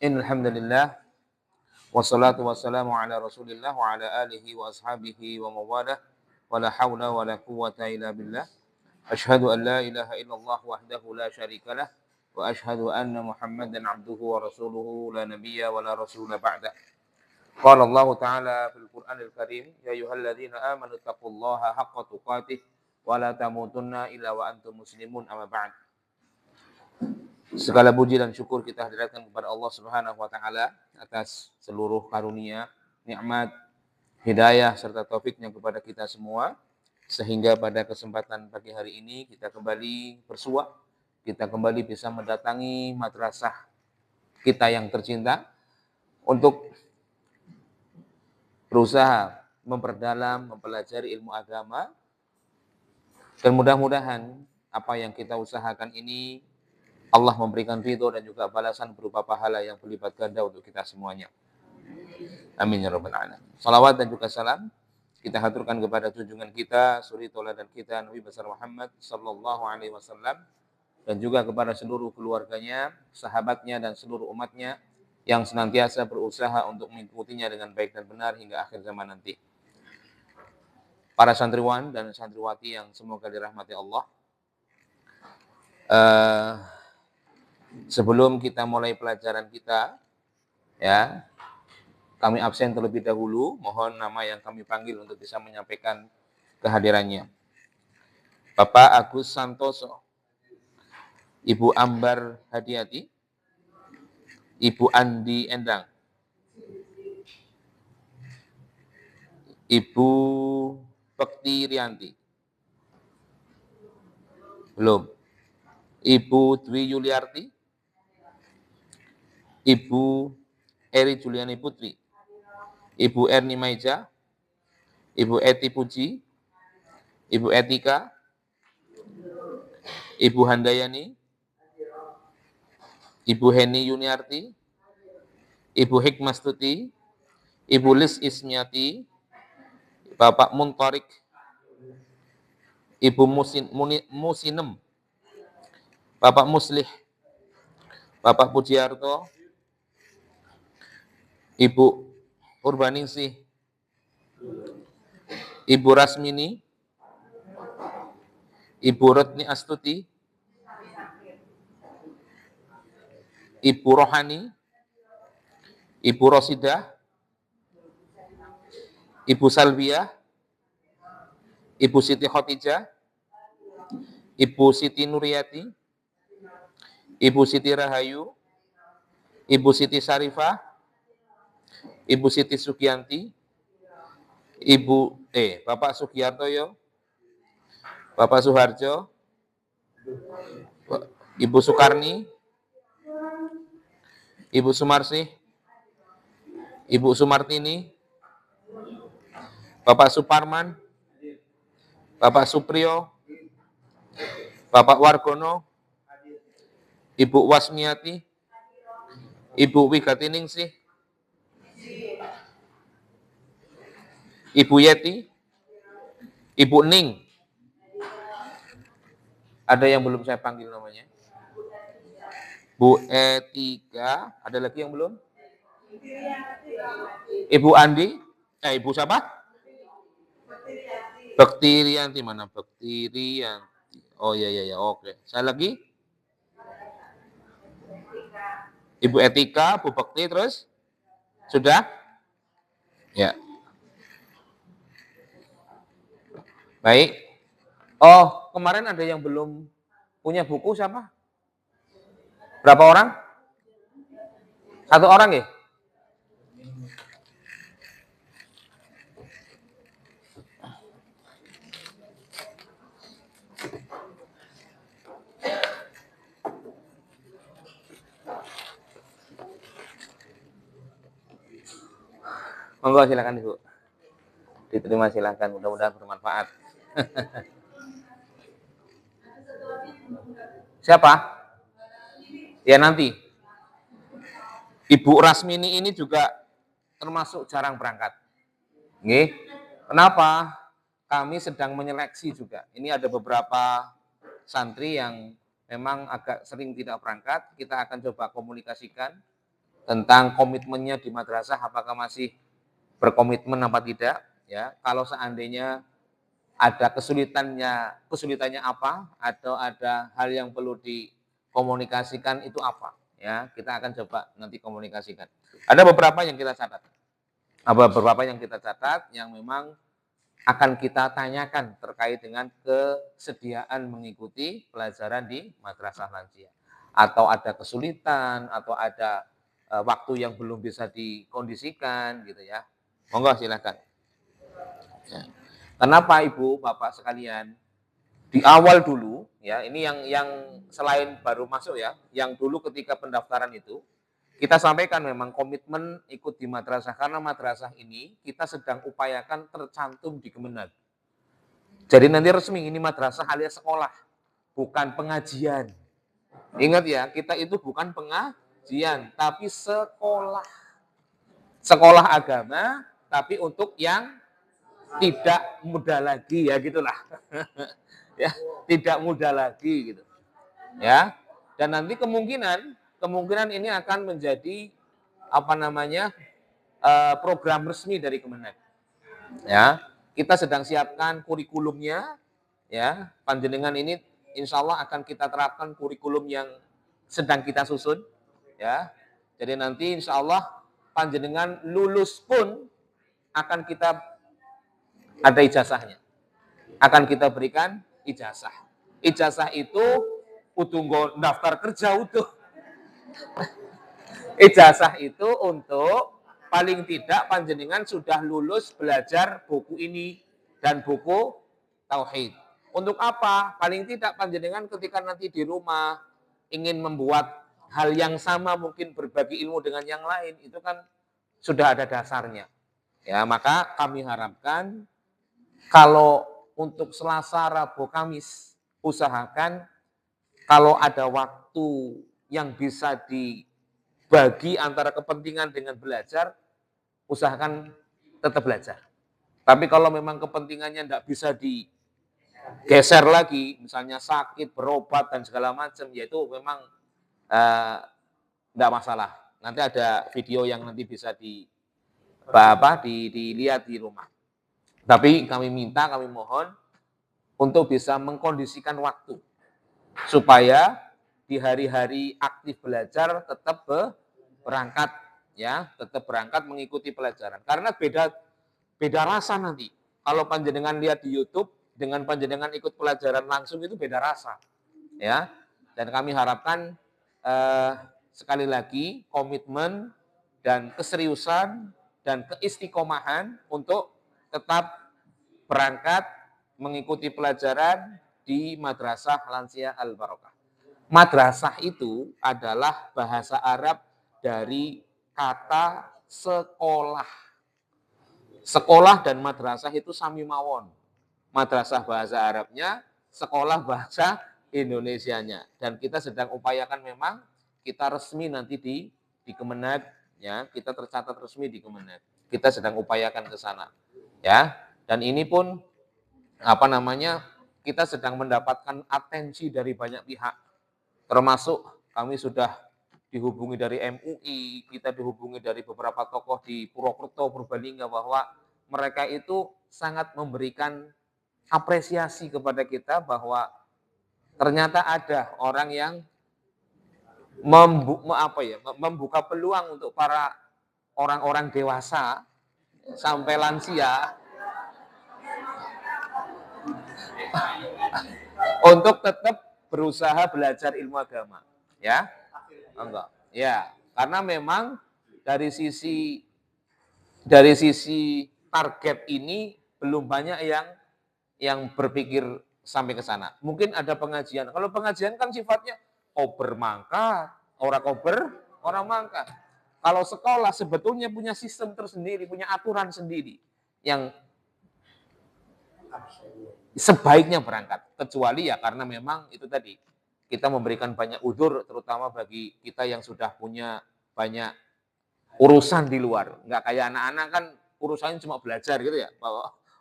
Innal hamdalillah wassalatu wassalamu ala Rasulillah wa ala alihi wa ashabihi wa mawalah wa la haula wa la quwwata illa billah. Asyhadu an la ilaha illallah wahdahu la syarikalah wa asyhadu anna Muhammadan abduhu wa rasuluhu la nabiyya wa la rasula ba'dah. Qala Allah Ta'ala fil Qur'anil Karim, ya ayyuhalladzina amanu taqullaha haqqa tuqatih wa la tamutunna illa wa antum muslimun, amma ba'd. Segala puji dan syukur kita hadirkan kepada Allah Subhanahu wa taala atas seluruh karunia, nikmat, hidayah serta taufiknya kepada kita semua, sehingga pada kesempatan pagi hari ini kita kembali bersua, kita kembali bisa mendatangi madrasah kita yang tercinta untuk berusaha memperdalam, mempelajari ilmu agama, dan mudah-mudahan apa yang kita usahakan ini Allah memberikan ridho dan juga balasan berupa pahala yang berlipat ganda untuk kita semuanya. Amin ya rabbal alamin. Salawat dan juga salam kita haturkan kepada junjungan kita, suri tauladan kita, Nabi besar Muhammad sallallahu alaihi wasallam, dan juga kepada seluruh keluarganya, sahabatnya dan seluruh umatnya yang senantiasa berusaha untuk mengikutinya dengan baik dan benar hingga akhir zaman nanti. Para santriwan dan santriwati yang semoga dirahmati Allah. Sebelum kita mulai pelajaran kita, ya, kami absen terlebih dahulu. Mohon nama yang kami panggil untuk bisa menyampaikan kehadirannya. Bapak Agus Santoso, Ibu Ambar Hadiati, Ibu Andi Endang, Ibu Bekti Rianti, belum. Ibu Dwi Yuliarti, Ibu Eri Juliani Putri, Ibu Erni Maija, Ibu Eti Puji, Ibu Etika, Ibu Handayani, Ibu Heni Yuniarti, Ibu Hikmastuti, Ibu Lis Ismiati, Bapak Muntarik, Ibu Musinem, Bapak Muslih, Bapak Pujiarto, Ibu Urbaningsih, Ibu Rasmini, Ibu Rotni Astuti, Ibu Rohani, Ibu Rosidah, Ibu Salvia, Ibu Siti Khotijah, Ibu Siti Nuriyati, Ibu Siti Rahayu, Ibu Siti Sarifah, Ibu Siti Sugianti, Bapak Sugiartoyo, Bapak Suharjo, Ibu Sukarni, Ibu Sumarsih, Ibu Sumartini, Bapak Suparman, Bapak Supriyo, Bapak Wargono, Ibu Wasmiati, Ibu Wigatiningsih, Ibu Yeti, Ibu Ning. Ada yang belum saya panggil namanya? Bu Etika, ada lagi yang belum? Ibu Andi, Ibu siapa? Bekti Rianti, mana Bekti Rianti? Oh iya, oke. Saya lagi? Ibu Etika, Bu Bekti, terus? Sudah? Ya. Baik. Oh, kemarin ada yang belum punya buku siapa? Berapa orang? 1 orang ya? Monggo silakan Ibu. Diterima silakan, mudah-mudahan bermanfaat. Siapa? Ya nanti. Ibu Rasmini ini juga termasuk jarang berangkat. Nggih. Kenapa? Kami sedang menyeleksi juga. Ini ada beberapa santri yang memang agak sering tidak berangkat. Kita akan coba komunikasikan tentang komitmennya di madrasah, apakah masih berkomitmen apa tidak, ya. Kalau seandainya ada kesulitannya apa, atau ada hal yang perlu dikomunikasikan itu apa, ya. Kita akan coba nanti komunikasikan. Ada beberapa yang kita catat. Ada beberapa yang kita catat yang memang akan kita tanyakan terkait dengan kesediaan mengikuti pelajaran di madrasah lansia. Atau ada kesulitan, atau ada waktu yang belum bisa dikondisikan gitu ya. Monggo silakan. Ya. Kenapa Ibu, Bapak sekalian, di awal dulu ya, ini yang selain baru masuk ya, yang dulu ketika pendaftaran itu kita sampaikan memang komitmen ikut di madrasah, karena madrasah ini kita sedang upayakan tercantum di Kemenag. Jadi nanti resmi ini madrasah alias sekolah, bukan pengajian. Ingat ya, kita itu bukan pengajian, tapi sekolah. Sekolah agama, tapi untuk yang tidak muda lagi ya gitulah. Ya, tidak muda lagi gitu. Ya. Dan nanti kemungkinan ini akan menjadi apa namanya? Program resmi dari Kemenag. Ya. Kita sedang siapkan kurikulumnya ya. Panjenengan ini insya Allah akan kita terapkan kurikulum yang sedang kita susun ya. Jadi nanti insya Allah panjenengan lulus pun akan kita ada ijazahnya. Akan kita berikan ijazah. Ijazah itu udah daftar kerja utuh. Ijazah itu untuk paling tidak panjenengan sudah lulus belajar buku ini dan buku tauhid. Untuk apa? Paling tidak panjenengan ketika nanti di rumah ingin membuat hal yang sama, mungkin berbagi ilmu dengan yang lain, itu kan sudah ada dasarnya. Ya, maka kami harapkan kalau untuk Selasa, Rabu, Kamis, usahakan kalau ada waktu yang bisa dibagi antara kepentingan dengan belajar, usahakan tetap belajar. Tapi kalau memang kepentingannya tidak bisa digeser lagi, misalnya sakit, berobat, dan segala macam, yaitu memang tidak masalah. Nanti ada video yang nanti bisa dilihat di rumah. Tapi kami mohon untuk bisa mengkondisikan waktu supaya di hari-hari aktif belajar tetap berangkat ya, tetap berangkat mengikuti pelajaran. Karena beda rasa nanti. Kalau panjenengan lihat di YouTube dengan panjenengan ikut pelajaran langsung itu beda rasa. Ya. Dan kami harapkan sekali lagi komitmen dan keseriusan dan keistiqomahan untuk tetap berangkat mengikuti pelajaran di Madrasah Lansia Al-Barokah. Madrasah itu adalah bahasa Arab dari kata sekolah. Sekolah dan madrasah itu sami mawon. Madrasah bahasa Arabnya, sekolah bahasa Indonesianya. Dan kita sedang upayakan memang kita resmi nanti di Kemenag, ya, kita tercatat resmi di Kemenag. Kita sedang upayakan ke sana. Ya, dan ini pun kita sedang mendapatkan atensi dari banyak pihak. Termasuk kami sudah dihubungi dari MUI, kita dihubungi dari beberapa tokoh di Purwokerto, Purbalingga, bahwa mereka itu sangat memberikan apresiasi kepada kita bahwa ternyata ada orang yang membuka peluang untuk para orang-orang dewasa sampai lansia untuk tetap berusaha belajar ilmu agama, ya. Enggak. Ya, karena memang dari sisi target ini belum banyak yang berpikir sampai ke sana. Mungkin ada pengajian. Kalau pengajian kan sifatnya kober mangkat, orang mangkat. Kalau sekolah sebetulnya punya sistem tersendiri, punya aturan sendiri yang sebaiknya berangkat. Kecuali ya karena memang itu tadi, kita memberikan banyak udzur, terutama bagi kita yang sudah punya banyak urusan di luar. Nggak kayak anak-anak kan urusannya cuma belajar gitu ya.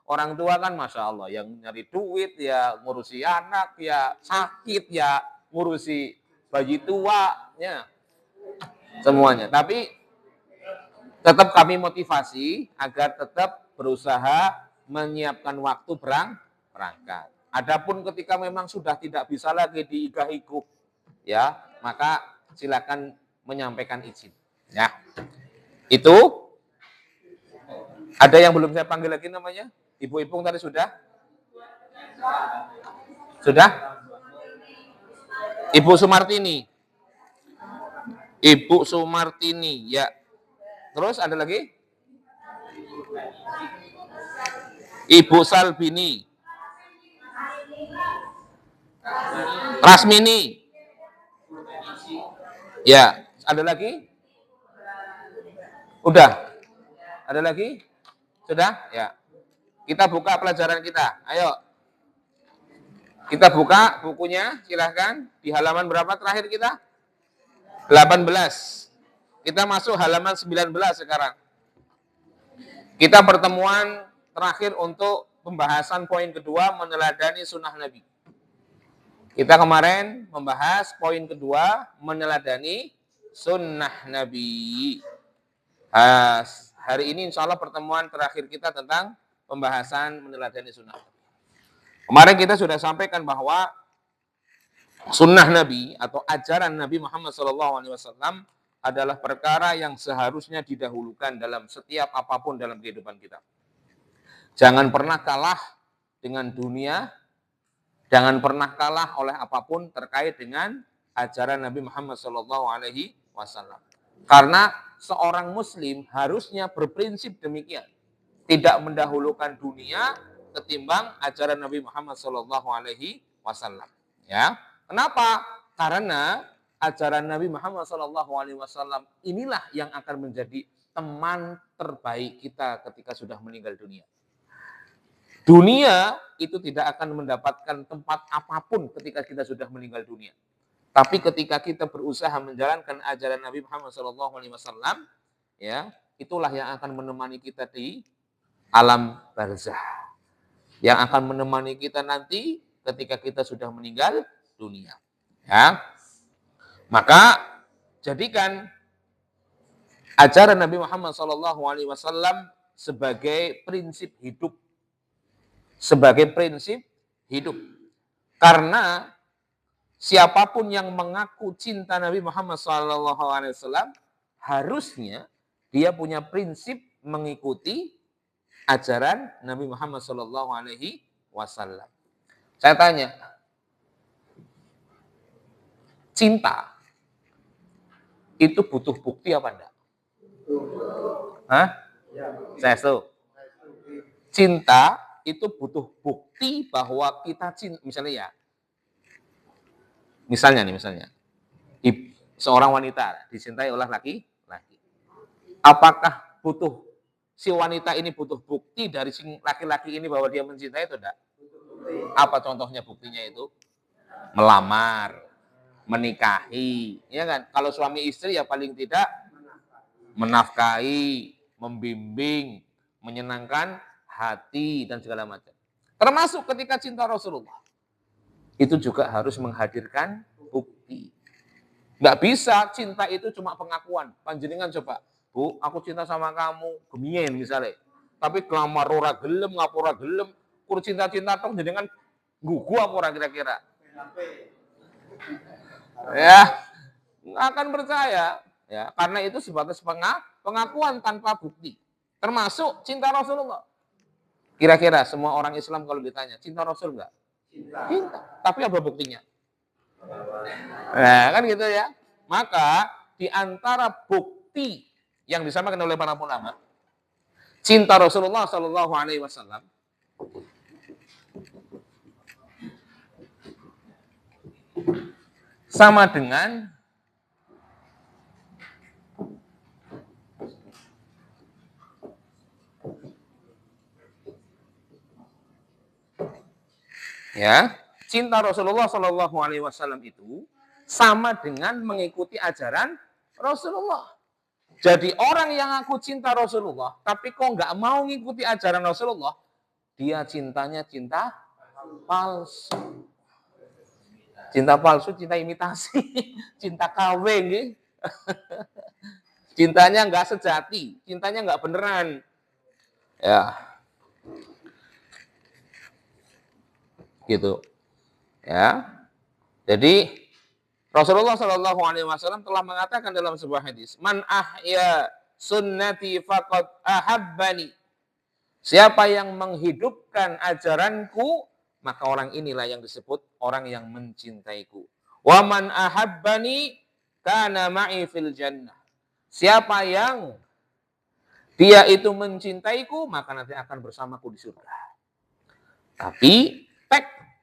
Orang tua kan Masya Allah, yang nyari duit, ya ngurusi anak, ya sakit, ya ngurusi bayi tua, ya semuanya. Tapi Tetap kami motivasi agar tetap berusaha menyiapkan waktu berangkat. Adapun ketika memang sudah tidak bisa lagi diigah-iguh, ya, maka silakan menyampaikan izin. Ya, itu ada yang belum saya panggil lagi namanya? Ibu Ipung tadi sudah? Sudah? Ibu Sumartini. Ibu Sumartini, ya. Terus ada lagi? Ibu Salbini. Rasmini. Ya, ada lagi? Udah? Ada lagi? Sudah? Ya. Kita buka pelajaran kita. Ayo. Kita buka bukunya, silahkan. Di halaman berapa terakhir kita? 18. Kita masuk halaman 19 sekarang. Kita pertemuan terakhir untuk pembahasan poin kedua, meneladani sunnah Nabi. Kita kemarin membahas poin kedua, meneladani sunnah Nabi. Hari ini insya Allah pertemuan terakhir kita tentang pembahasan meneladani sunnah Nabi. Kemarin kita sudah sampaikan bahwa sunnah Nabi atau ajaran Nabi Muhammad SAW adalah perkara yang seharusnya didahulukan dalam setiap apapun dalam kehidupan kita. Jangan pernah kalah dengan dunia, jangan pernah kalah oleh apapun terkait dengan ajaran Nabi Muhammad SAW. Karena seorang Muslim harusnya berprinsip demikian, tidak mendahulukan dunia ketimbang ajaran Nabi Muhammad SAW. Ya, kenapa? Karena ajaran Nabi Muhammad SAW inilah yang akan menjadi teman terbaik kita ketika sudah meninggal dunia. Dunia itu tidak akan mendapatkan tempat apapun ketika kita sudah meninggal dunia. Tapi ketika kita berusaha menjalankan ajaran Nabi Muhammad SAW, ya, itulah yang akan menemani kita di alam barzah, yang akan menemani kita nanti ketika kita sudah meninggal dunia. Ya, maka jadikan ajaran Nabi Muhammad SAW sebagai prinsip hidup, sebagai prinsip hidup. Karena siapapun yang mengaku cinta Nabi Muhammad SAW harusnya dia punya prinsip mengikuti ajaran Nabi Muhammad SAW. Saya tanya, cinta itu butuh bukti apa enggak? Hah? Saya tahu. Cinta itu butuh bukti bahwa kita cinta. Misalnya seorang wanita dicintai oleh laki-laki. Apakah si wanita ini butuh bukti dari si laki-laki ini bahwa dia mencintai itu enggak? Apa contohnya buktinya itu? Melamar, menikahi, ya kan? Kalau suami istri ya paling tidak menafkahi, membimbing, menyenangkan hati dan segala macam. Termasuk ketika cinta Rasulullah. Itu juga harus menghadirkan bukti. Nggak bisa cinta itu cuma pengakuan. Panjenengan coba, Bu, aku cinta sama kamu, gemien misalnya. Tapi kelamar ora gelem, ngapura gelem, kur cinta-cinta tok jenengan gugu apa ora kira-kira? Ya, nggak akan percaya. Ya, karena itu sebatas pengakuan tanpa bukti. Termasuk cinta Rasulullah. Kira-kira semua orang Islam kalau ditanya, cinta Rasul nggak? Cinta. Tapi apa buktinya? Nah, kan gitu ya. Maka di antara bukti yang disampaikan oleh para ulama, cinta Rasulullah SAW sama dengan cinta Rasulullah SAW itu sama dengan mengikuti ajaran Rasulullah. Jadi orang yang aku cinta Rasulullah, tapi kok nggak mau ngikuti ajaran Rasulullah, dia cintanya cinta palsu. Cinta palsu, cinta imitasi, cinta KW. Cintanya nggak sejati, cintanya nggak beneran. Ya, gitu. Ya. Jadi Rasulullah Shallallahu Alaihi Wasallam telah mengatakan dalam sebuah hadis, "Man ahya sunnati faqad ahabbani." Siapa yang menghidupkan ajaranku, maka orang inilah yang disebut orang yang mencintaiku. Wa man ahabbani kana ma'i fil jannah. Siapa yang dia itu mencintaiku, maka nanti akan bersamaku di surga. Tapi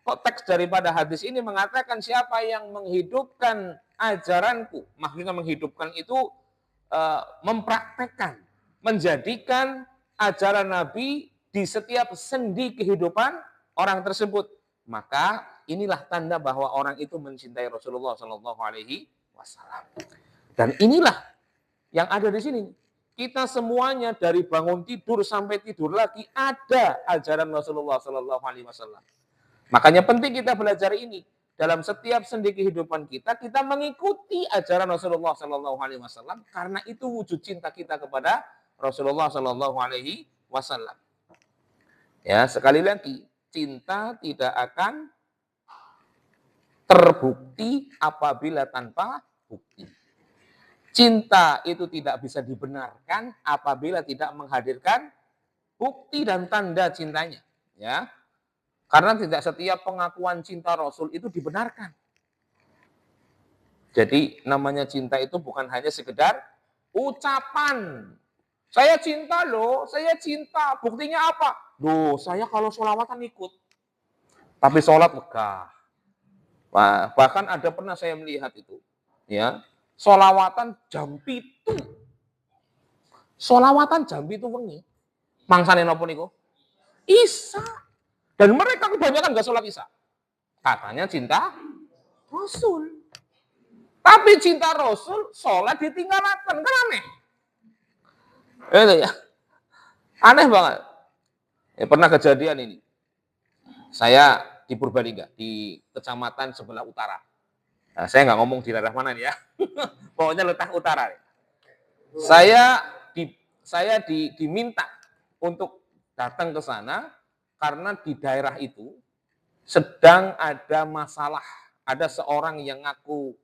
teks daripada hadis ini mengatakan siapa yang menghidupkan ajaranku, maksudnya menghidupkan itu mempraktekkan, menjadikan ajaran Nabi di setiap sendi kehidupan orang tersebut, maka inilah tanda bahwa orang itu mencintai Rasulullah Shallallahu Alaihi Wasallam. Dan inilah yang ada di sini. Kita semuanya dari bangun tidur sampai tidur lagi ada ajaran Rasulullah Shallallahu Alaihi Wasallam. Makanya penting kita belajar ini. Dalam setiap sendi kehidupan kita, kita mengikuti ajaran Rasulullah Shallallahu Alaihi Wasallam karena itu wujud cinta kita kepada Rasulullah Shallallahu Alaihi Wasallam. Ya, sekali lagi, cinta tidak akan terbukti apabila tanpa bukti. Cinta itu tidak bisa dibenarkan apabila tidak menghadirkan bukti dan tanda cintanya. Ya, karena tidak setiap pengakuan cinta Rasul itu dibenarkan. Jadi namanya cinta itu bukan hanya sekedar ucapan. Saya cinta loh, saya cinta. Buktinya apa? Loh, saya kalau sholawatan ikut. Tapi sholat megah. Bahkan ada pernah saya melihat itu. Ya, sholawatan jam 7. Sholawatan jam 7 wengi. Mangsane napa niku? Isya. Dan mereka kebanyakan nggak sholat isya. Katanya cinta Rasul. Tapi cinta Rasul, sholat ditinggalkan. Kan aneh. Itu ya. Aneh banget. Ya, pernah kejadian ini. Saya di Purbalingga, di kecamatan sebelah utara. Nah, saya nggak ngomong di daerah mana nih ya. Pokoknya letak utara. Saya diminta untuk datang ke sana karena di daerah itu sedang ada masalah. Ada seorang yang ngaku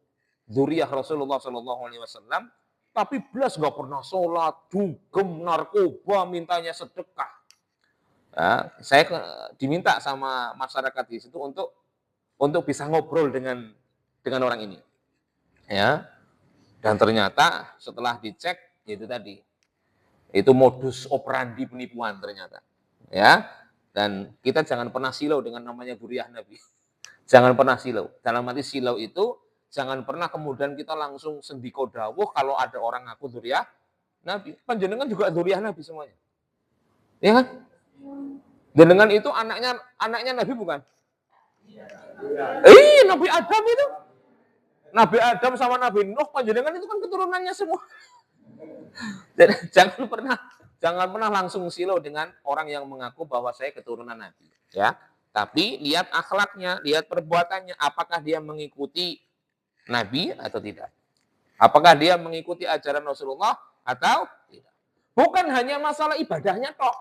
dzurriyyah Rasulullah Shallallahu Alaihi Wasallam, tapi belas nggak pernah sholat, dugem, narkoba, mintanya sedekah. Nah, saya diminta sama masyarakat di situ untuk bisa ngobrol dengan orang ini. Ya, dan ternyata setelah dicek itu tadi itu modus operandi penipuan ternyata. Ya, dan kita jangan pernah silau dengan namanya dzurriyyah Nabi. Jangan pernah silau. Dalam arti silau itu jangan pernah kemudian kita langsung sendiko dawuh kalau ada orang ngaku dzurriyyah Nabi. Panjenengan juga dzurriyyah Nabi semuanya. Ya kan? Jenengan itu anaknya Nabi bukan? Nabi Adam itu. Nabi Adam sama Nabi Nuh, panjenengan itu kan keturunannya semua. Jadi, jangan pernah langsung silau dengan orang yang mengaku bahwa saya keturunan Nabi, ya. Tapi lihat akhlaknya, lihat perbuatannya, apakah dia mengikuti Nabi atau tidak? Apakah dia mengikuti ajaran Rasulullah atau tidak? Bukan hanya masalah ibadahnya toh.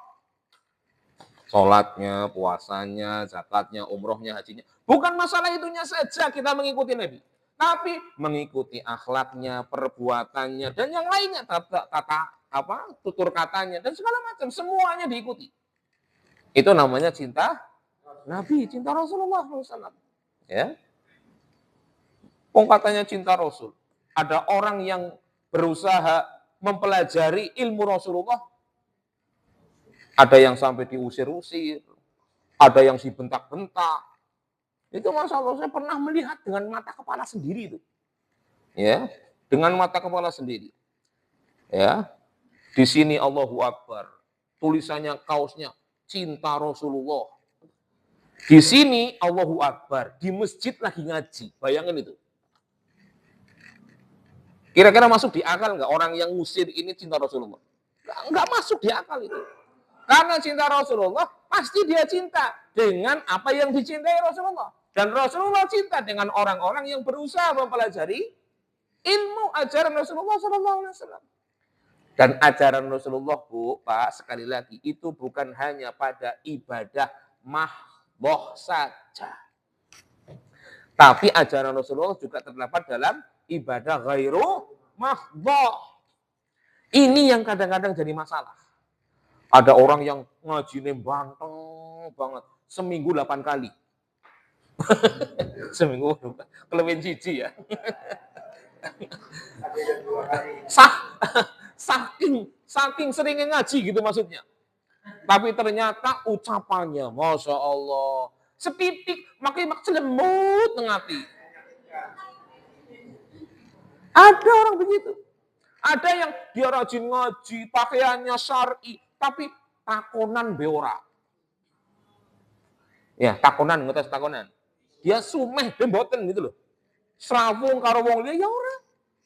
Sholatnya, puasanya, zakatnya, umrohnya, hajinya. Bukan masalah itunya saja kita mengikuti Nabi. Tapi mengikuti akhlaknya, perbuatannya, dan yang lainnya, tutur katanya, dan segala macam. Semuanya diikuti. Itu namanya cinta Nabi, cinta Rasulullah SAW. Ya. Katanya cinta Rasul. Ada orang yang berusaha mempelajari ilmu Rasulullah. Ada yang sampai diusir-usir. Ada yang dibentak-bentak. Itu Masya Allah, saya pernah melihat dengan mata kepala sendiri itu. Ya, dengan mata kepala sendiri. Ya. Di sini Allahu Akbar. Tulisannya, kaosnya, cinta Rasulullah. Di sini Allahu Akbar, di masjid lagi ngaji. Bayangin itu. Kira-kira masuk di akal nggak orang yang ngusir ini cinta Rasulullah? Nggak masuk di akal itu. Karena cinta Rasulullah, pasti dia cinta dengan apa yang dicintai Rasulullah. Dan Rasulullah cinta dengan orang-orang yang berusaha mempelajari ilmu ajaran Rasulullah SAW. Dan ajaran Rasulullah, Bu, Pak, sekali lagi, itu bukan hanya pada ibadah mahdoh saja. Tapi ajaran Rasulullah juga terdapat dalam ibadah ghairu mahdoh. Ini yang kadang-kadang jadi masalah. Ada orang yang ngajinya banteng banget. Seminggu 8 kali. Seminggu kelebihan cici ya. Saking seringnya ngaji gitu maksudnya. Tapi ternyata ucapannya, Masya Allah, setitik, makanya celemut ngati. Ada orang begitu. Ada yang dia rajin ngaji, pakaiannya syar'i, tapi takonan beora. Ya, takonan, ngetes takonan. Dia sumeh, dia mboten gitu loh. Serawung karo wong liya ya ora.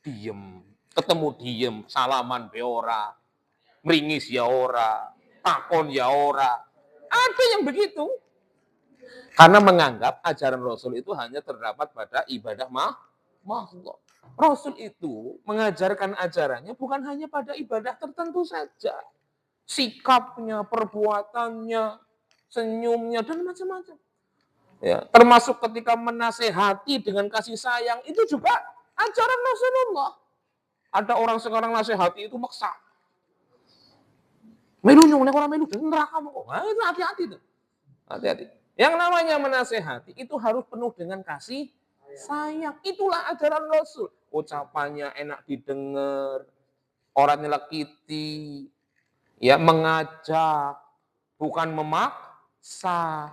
Diem, ketemu diem, salaman beora. Meringis ya ora, takon ya ora. Ada yang begitu. Karena menganggap ajaran Rasul itu hanya terdapat pada ibadah makhluk. Rasul itu mengajarkan ajarannya bukan hanya pada ibadah tertentu saja. Sikapnya, perbuatannya, senyumnya, dan macam-macam. Ya, termasuk ketika menasehati dengan kasih sayang, itu juga ajaran Rasulullah. Ada orang sekarang nasihati itu maksa. Melu nyong, orang melu, neraka kok. Nah, itu hati-hati tuh. Hati-hati. Yang namanya menasehati itu harus penuh dengan kasih sayang. Itulah ajaran Rasul. Ucapannya enak didengar, orangnya lekiti, ya mengajak, bukan memaksa.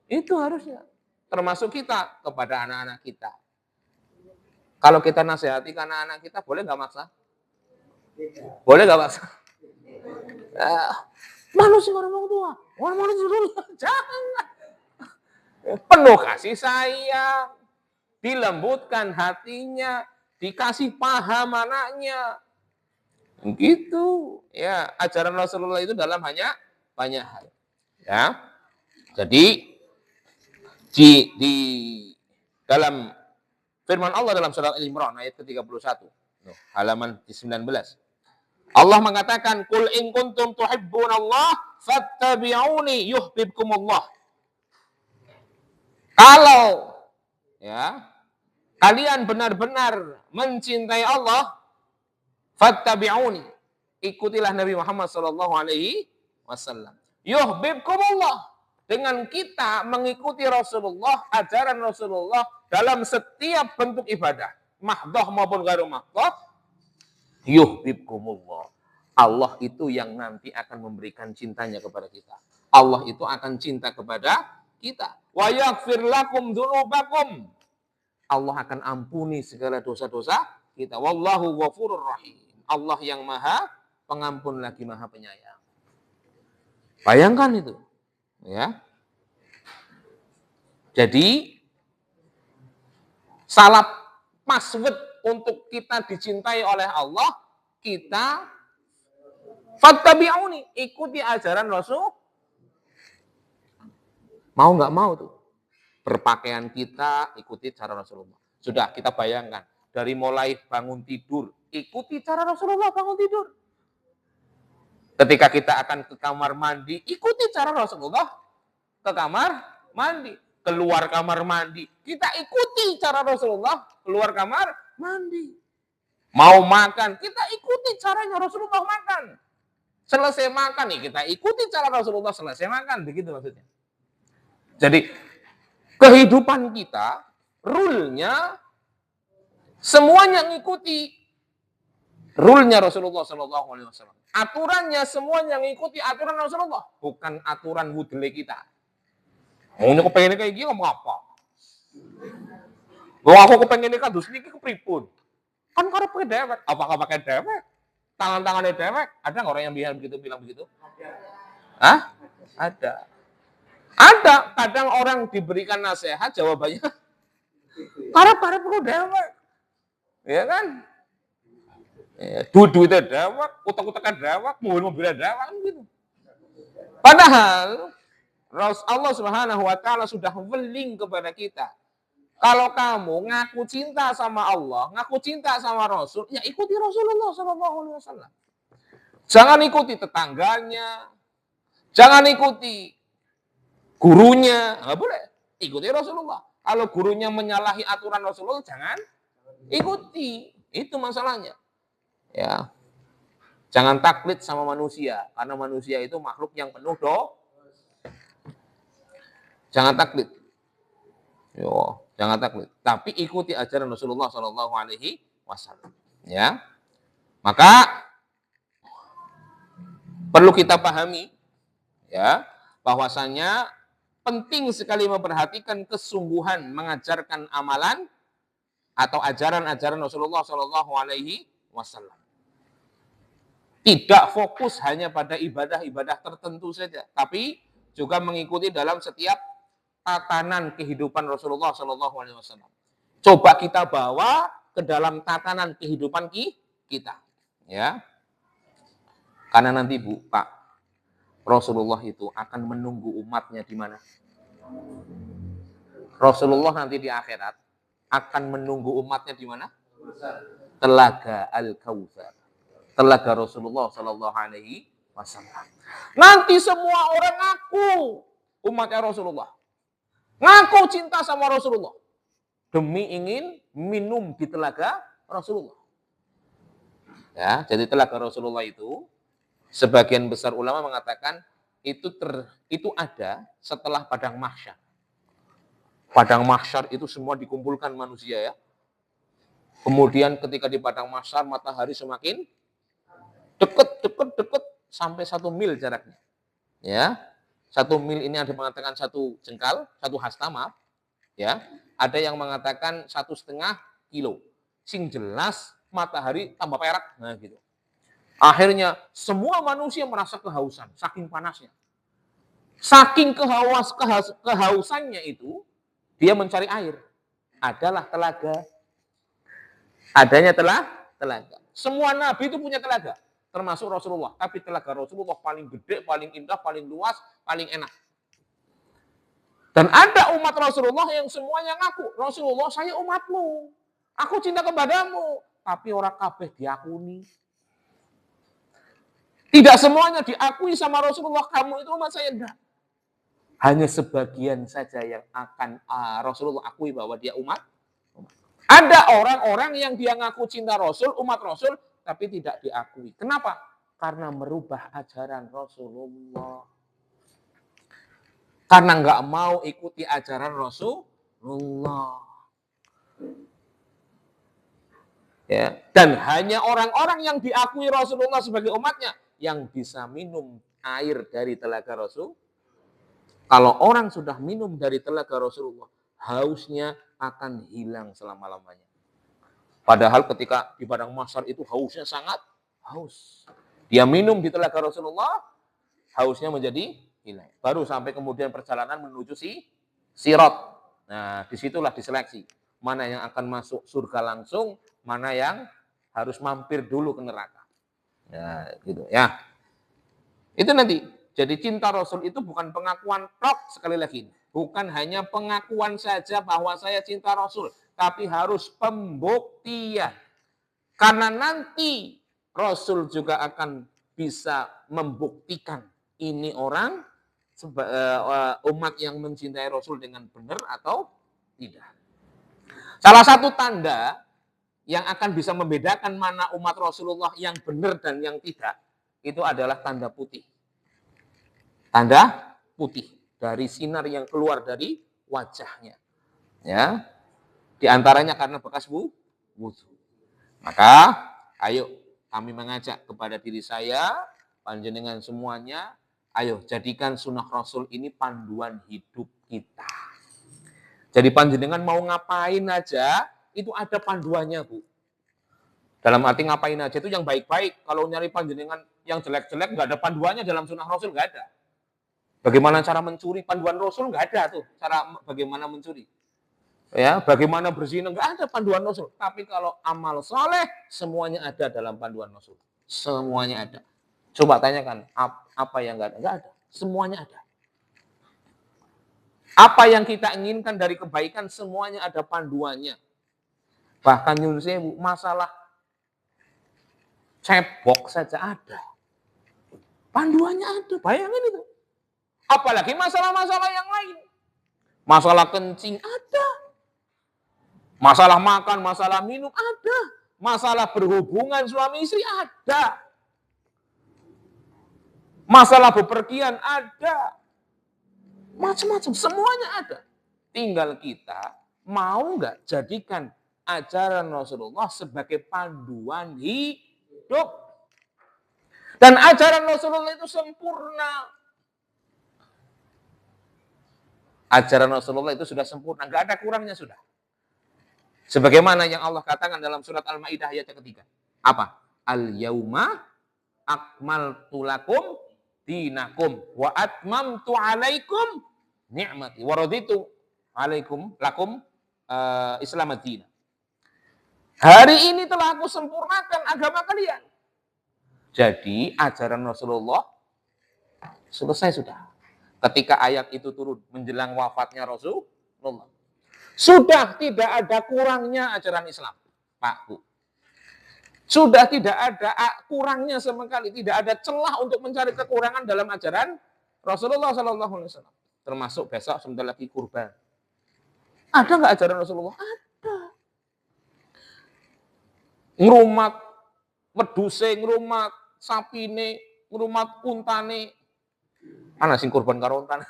Itu harusnya. Termasuk kita kepada anak-anak kita. Kalau kita nasihati ke anak-anak kita, boleh nggak maksa? Boleh nggak maksa? Manusia orang tua, orang manusia dulu, jangan. Penuh kasih sayang, dilembutkan hatinya, dikasih paham anaknya. Gitu. Ya, ajaran Rasulullah itu dalam banyak hal. Ya. Jadi di dalam firman Allah dalam surat Al-Imran ayat ke-31, halaman 19. Allah mengatakan, "Qul in kuntum tuhibbunallah fattabi'uni yuhibbukumullah." Kalau ya kalian benar-benar mencintai Allah, fattabi'uni, ikutilah Nabi Muhammad sallallahu alaihi wasallam. Yuhibbukumullah. Dengan kita mengikuti Rasulullah, ajaran Rasulullah dalam setiap bentuk ibadah, mahdoh maupun ghairu mahdoh, yuhibbukumullah. Allah itu yang nanti akan memberikan cintanya kepada kita. Allah itu akan cinta kepada kita. Wa yaghfir lakum dzunubakum. Allah akan ampuni segala dosa-dosa kita. Wallahu ghafurur rahim. Allah yang Maha Pengampun lagi Maha Penyayang. Bayangkan itu. Ya. Jadi salah password untuk kita dicintai oleh Allah, kita fattabi'uni, ikuti ajaran Rasul. Mau nggak mau tuh. Berpakaian kita ikuti cara Rasulullah. Sudah kita bayangkan. Dari mulai bangun tidur, ikuti cara Rasulullah bangun tidur. Ketika kita akan ke kamar mandi, ikuti cara Rasulullah ke kamar mandi. Keluar kamar mandi, kita ikuti cara Rasulullah keluar kamar mandi. Mau makan, kita ikuti caranya Rasulullah makan. Selesai makan nih, kita ikuti cara Rasulullah selesai makan. Begitu maksudnya. Jadi kehidupan kita, rule-nya semuanya ngikuti rule-nya Rasulullah Shallallahu Alaihi Wasallam. Aturannya semuanya ngikuti aturan Rasulullah, bukan aturan wudele kita. Mau aku pengen kayak gini ngomong apa? Mau aku kepengen kan dus niki kepripun? Kan karena pakai dewek. Apakah pakai dewek? Tangan-tangannya dewek? Ada nggak orang yang bilang begitu? Hah? Ada. Ada, kadang orang diberikan nasihat, jawabannya karena perlu dewek. Ya kan? Duit-duitnya dewek, utak-utaknya dewek, mobil-mobilnya dewek, gitu. Padahal, Allah Subhanahu wa Ta'ala sudah weling kepada kita. Kalau kamu ngaku cinta sama Allah, ngaku cinta sama Rasul, ya ikuti Rasulullah SAW. Jangan ikuti tetangganya, jangan ikuti gurunya, nggak boleh. Ikuti Rasulullah. Kalau gurunya menyalahi aturan Rasulullah, jangan ikuti. Itu masalahnya. Ya, jangan taklid sama manusia, karena manusia itu makhluk yang penuh Jangan taklid. Yo, jangan taklid. Tapi ikuti ajaran Rasulullah Shallallahu Alaihi Wasallam. Ya, maka perlu kita pahami, ya, bahwasanya penting sekali memperhatikan kesungguhan mengajarkan amalan atau ajaran-ajaran Rasulullah Shallallahu Alaihi Wasallam. Tidak fokus hanya pada ibadah-ibadah tertentu saja, tapi juga mengikuti dalam setiap tatanan kehidupan Rasulullah Shallallahu Alaihi Wasallam. Coba kita bawa ke dalam tatanan kehidupan kita, ya. Karena nanti Pak, Rasulullah itu akan menunggu umatnya di mana? Rasulullah nanti di akhirat akan menunggu umatnya di mana? Telaga Al-Kautsar. Telaga Rasulullah Shallallahu Alaihi Wasallam. Nanti semua orang ngaku umatnya Rasulullah, ngaku cinta sama Rasulullah demi ingin minum di telaga Rasulullah. Ya, jadi telaga Rasulullah itu sebagian besar ulama mengatakan itu ada setelah padang mahsyar. Padang mahsyar itu semua dikumpulkan manusia, ya. Kemudian ketika di padang mahsyar matahari semakin deket sampai 1 mil jaraknya, ya. 1 mil ini ada mengatakan 1 jengkal, 1 hasta, maaf, ya. Ada yang mengatakan 1,5 kilo. Sing jelas matahari tambah perak, nah gitu. Akhirnya semua manusia merasa kehausan, saking panasnya. Saking kehausannya itu, dia mencari air. Adalah telaga. Adanya telaga. Semua nabi itu punya telaga, termasuk Rasulullah. Tapi telaga Rasulullah paling gede, paling indah, paling luas, paling enak. Dan ada umat Rasulullah yang semuanya ngaku, Rasulullah saya umatmu, aku cinta kepadamu. Tapi orang kabeh diakuni. Tidak semuanya diakui sama Rasulullah, kamu itu umat saya, enggak. Hanya sebagian saja yang akan Rasulullah akui bahwa dia umat. Ada orang-orang yang dia ngaku cinta Rasul, umat Rasul, tapi tidak diakui. Kenapa? Karena merubah ajaran Rasulullah. Karena nggak mau ikuti ajaran Rasulullah. Ya. Dan hanya orang-orang yang diakui Rasulullah sebagai umatnya yang bisa minum air dari telaga Rasul. Kalau orang sudah minum dari telaga Rasulullah, hausnya akan hilang selama-lamanya. Padahal ketika di padang mahsyar itu hausnya sangat haus. Dia minum di telaga Rasulullah, hausnya menjadi hilang. Baru sampai kemudian perjalanan menuju Sirat. Nah, disitulah diseleksi. Mana yang akan masuk surga langsung, mana yang harus mampir dulu ke neraka. Ya, gitu ya. Itu nanti. Jadi cinta Rasul itu bukan pengakuan tok, sekali lagi. Bukan hanya pengakuan saja bahwa saya cinta Rasul, tapi harus pembuktian. Karena nanti Rasul juga akan bisa membuktikan ini orang umat yang mencintai Rasul dengan benar atau tidak. Salah satu tanda yang akan bisa membedakan mana umat Rasulullah yang benar dan yang tidak, itu adalah tanda putih. Tanda putih dari sinar yang keluar dari wajahnya. Ya. Di antaranya karena bekas wudu. Maka ayo kami mengajak kepada diri saya, panjenengan semuanya, ayo jadikan sunnah Rasul ini panduan hidup kita. Jadi panjenengan mau ngapain aja, itu ada panduannya, Bu. Dalam arti ngapain aja itu yang baik-baik. Kalau nyari panjenengan yang jelek-jelek, nggak ada panduannya dalam sunnah Rasul, nggak ada. Bagaimana cara mencuri, panduan Rasul nggak ada tuh. Cara bagaimana mencuri. Ya, bagaimana berzina, nggak ada panduan Rasul. Tapi kalau amal soleh, semuanya ada dalam panduan Rasul. Semuanya ada. Coba tanyakan, apa yang nggak ada? Nggak ada. Semuanya ada. Apa yang kita inginkan dari kebaikan, semuanya ada panduannya. Bahkan nyun sewu, masalah cebok saja ada. Panduannya ada, bayangin itu. Apalagi masalah-masalah yang lain. Masalah kencing ada. Masalah makan, masalah minum ada. Masalah berhubungan suami istri ada. Masalah bepergian ada. Macam-macam, semuanya ada. Tinggal kita mau nggak jadikan ajaran Rasulullah sebagai panduan hidup. Dan ajaran Rasulullah itu sempurna. Ajaran Rasulullah itu sudah sempurna, nggak ada kurangnya sudah. Sebagaimana yang Allah katakan dalam surat Al-Maidah ayat ketiga. Apa? Al-yauma akmaltu lakum dinakum wa atmamtu alaikum ni'mati wa raditu alaikum lakum Islamad-din. Hari ini telah aku sempurnakan agama kalian. Jadi ajaran Rasulullah selesai sudah. Ketika ayat itu turun menjelang wafatnya Rasulullah, sudah tidak ada kurangnya ajaran Islam, Pak Bu. Sudah tidak ada kurangnya sama sekali, tidak ada celah untuk mencari kekurangan dalam ajaran Rasulullah SAW. Termasuk besok sebentar lagi kurban. Ada nggak ajaran Rasulullah? Ada. Ngerumat wedhuse, ngerumat sapine, ngerumat untane. Ana sing kurban karo untan.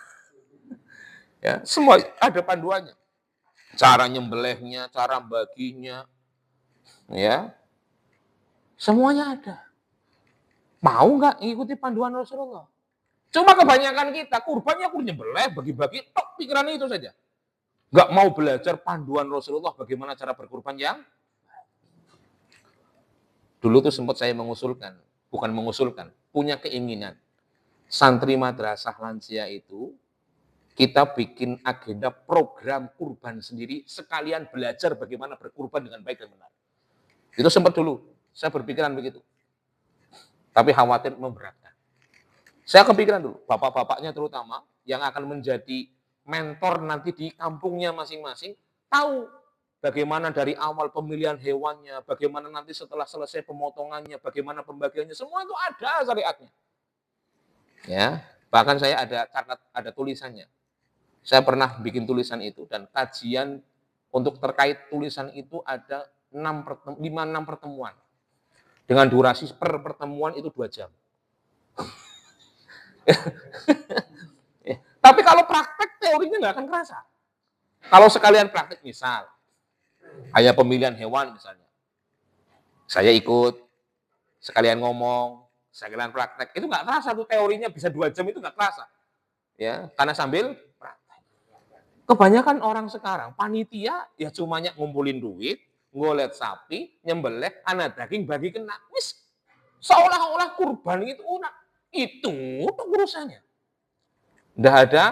Ya, semua ada panduannya. Cara nyembelihnya, cara baginya. Ya. Semuanya ada. Mau nggak ngikuti panduan Rasulullah? Cuma kebanyakan kita kurbannya aku nyembelih, bagi-bagi, tok pikirannya itu saja. Nggak mau belajar panduan Rasulullah bagaimana cara berkurban yang dulu tuh sempat saya mengusulkan, bukan mengusulkan, punya keinginan. Santri madrasah lansia itu kita bikin agenda program kurban sendiri, sekalian belajar bagaimana berkurban dengan baik dan benar. Itu sempat dulu, saya berpikiran begitu. Tapi khawatir memberatkan. Saya kepikiran dulu, bapak-bapaknya terutama, yang akan menjadi mentor nanti di kampungnya masing-masing, tahu bagaimana dari awal pemilihan hewannya, bagaimana nanti setelah selesai pemotongannya, bagaimana pembagiannya, semua itu ada syariatnya. Ya, bahkan saya ada tulisannya. Saya pernah bikin tulisan itu dan kajian untuk terkait tulisan itu ada 5-6 pertemuan. Dengan durasi per pertemuan itu 2 jam. Tapi kalau praktek teorinya nggak akan kerasa. Kalau sekalian praktek misal, kayak pemilihan hewan misalnya. Saya ikut, sekalian ngomong, sekalian praktek. Itu nggak kerasa tuh teorinya bisa 2 jam itu nggak kerasa. Ya, karena sambil praktek. Kebanyakan orang sekarang, panitia ya cumanya ngumpulin duit, ngolet sapi, nyembelih, anak daging bagi kena. Wis, seolah-olah kurban itu urusannya. Nggak ada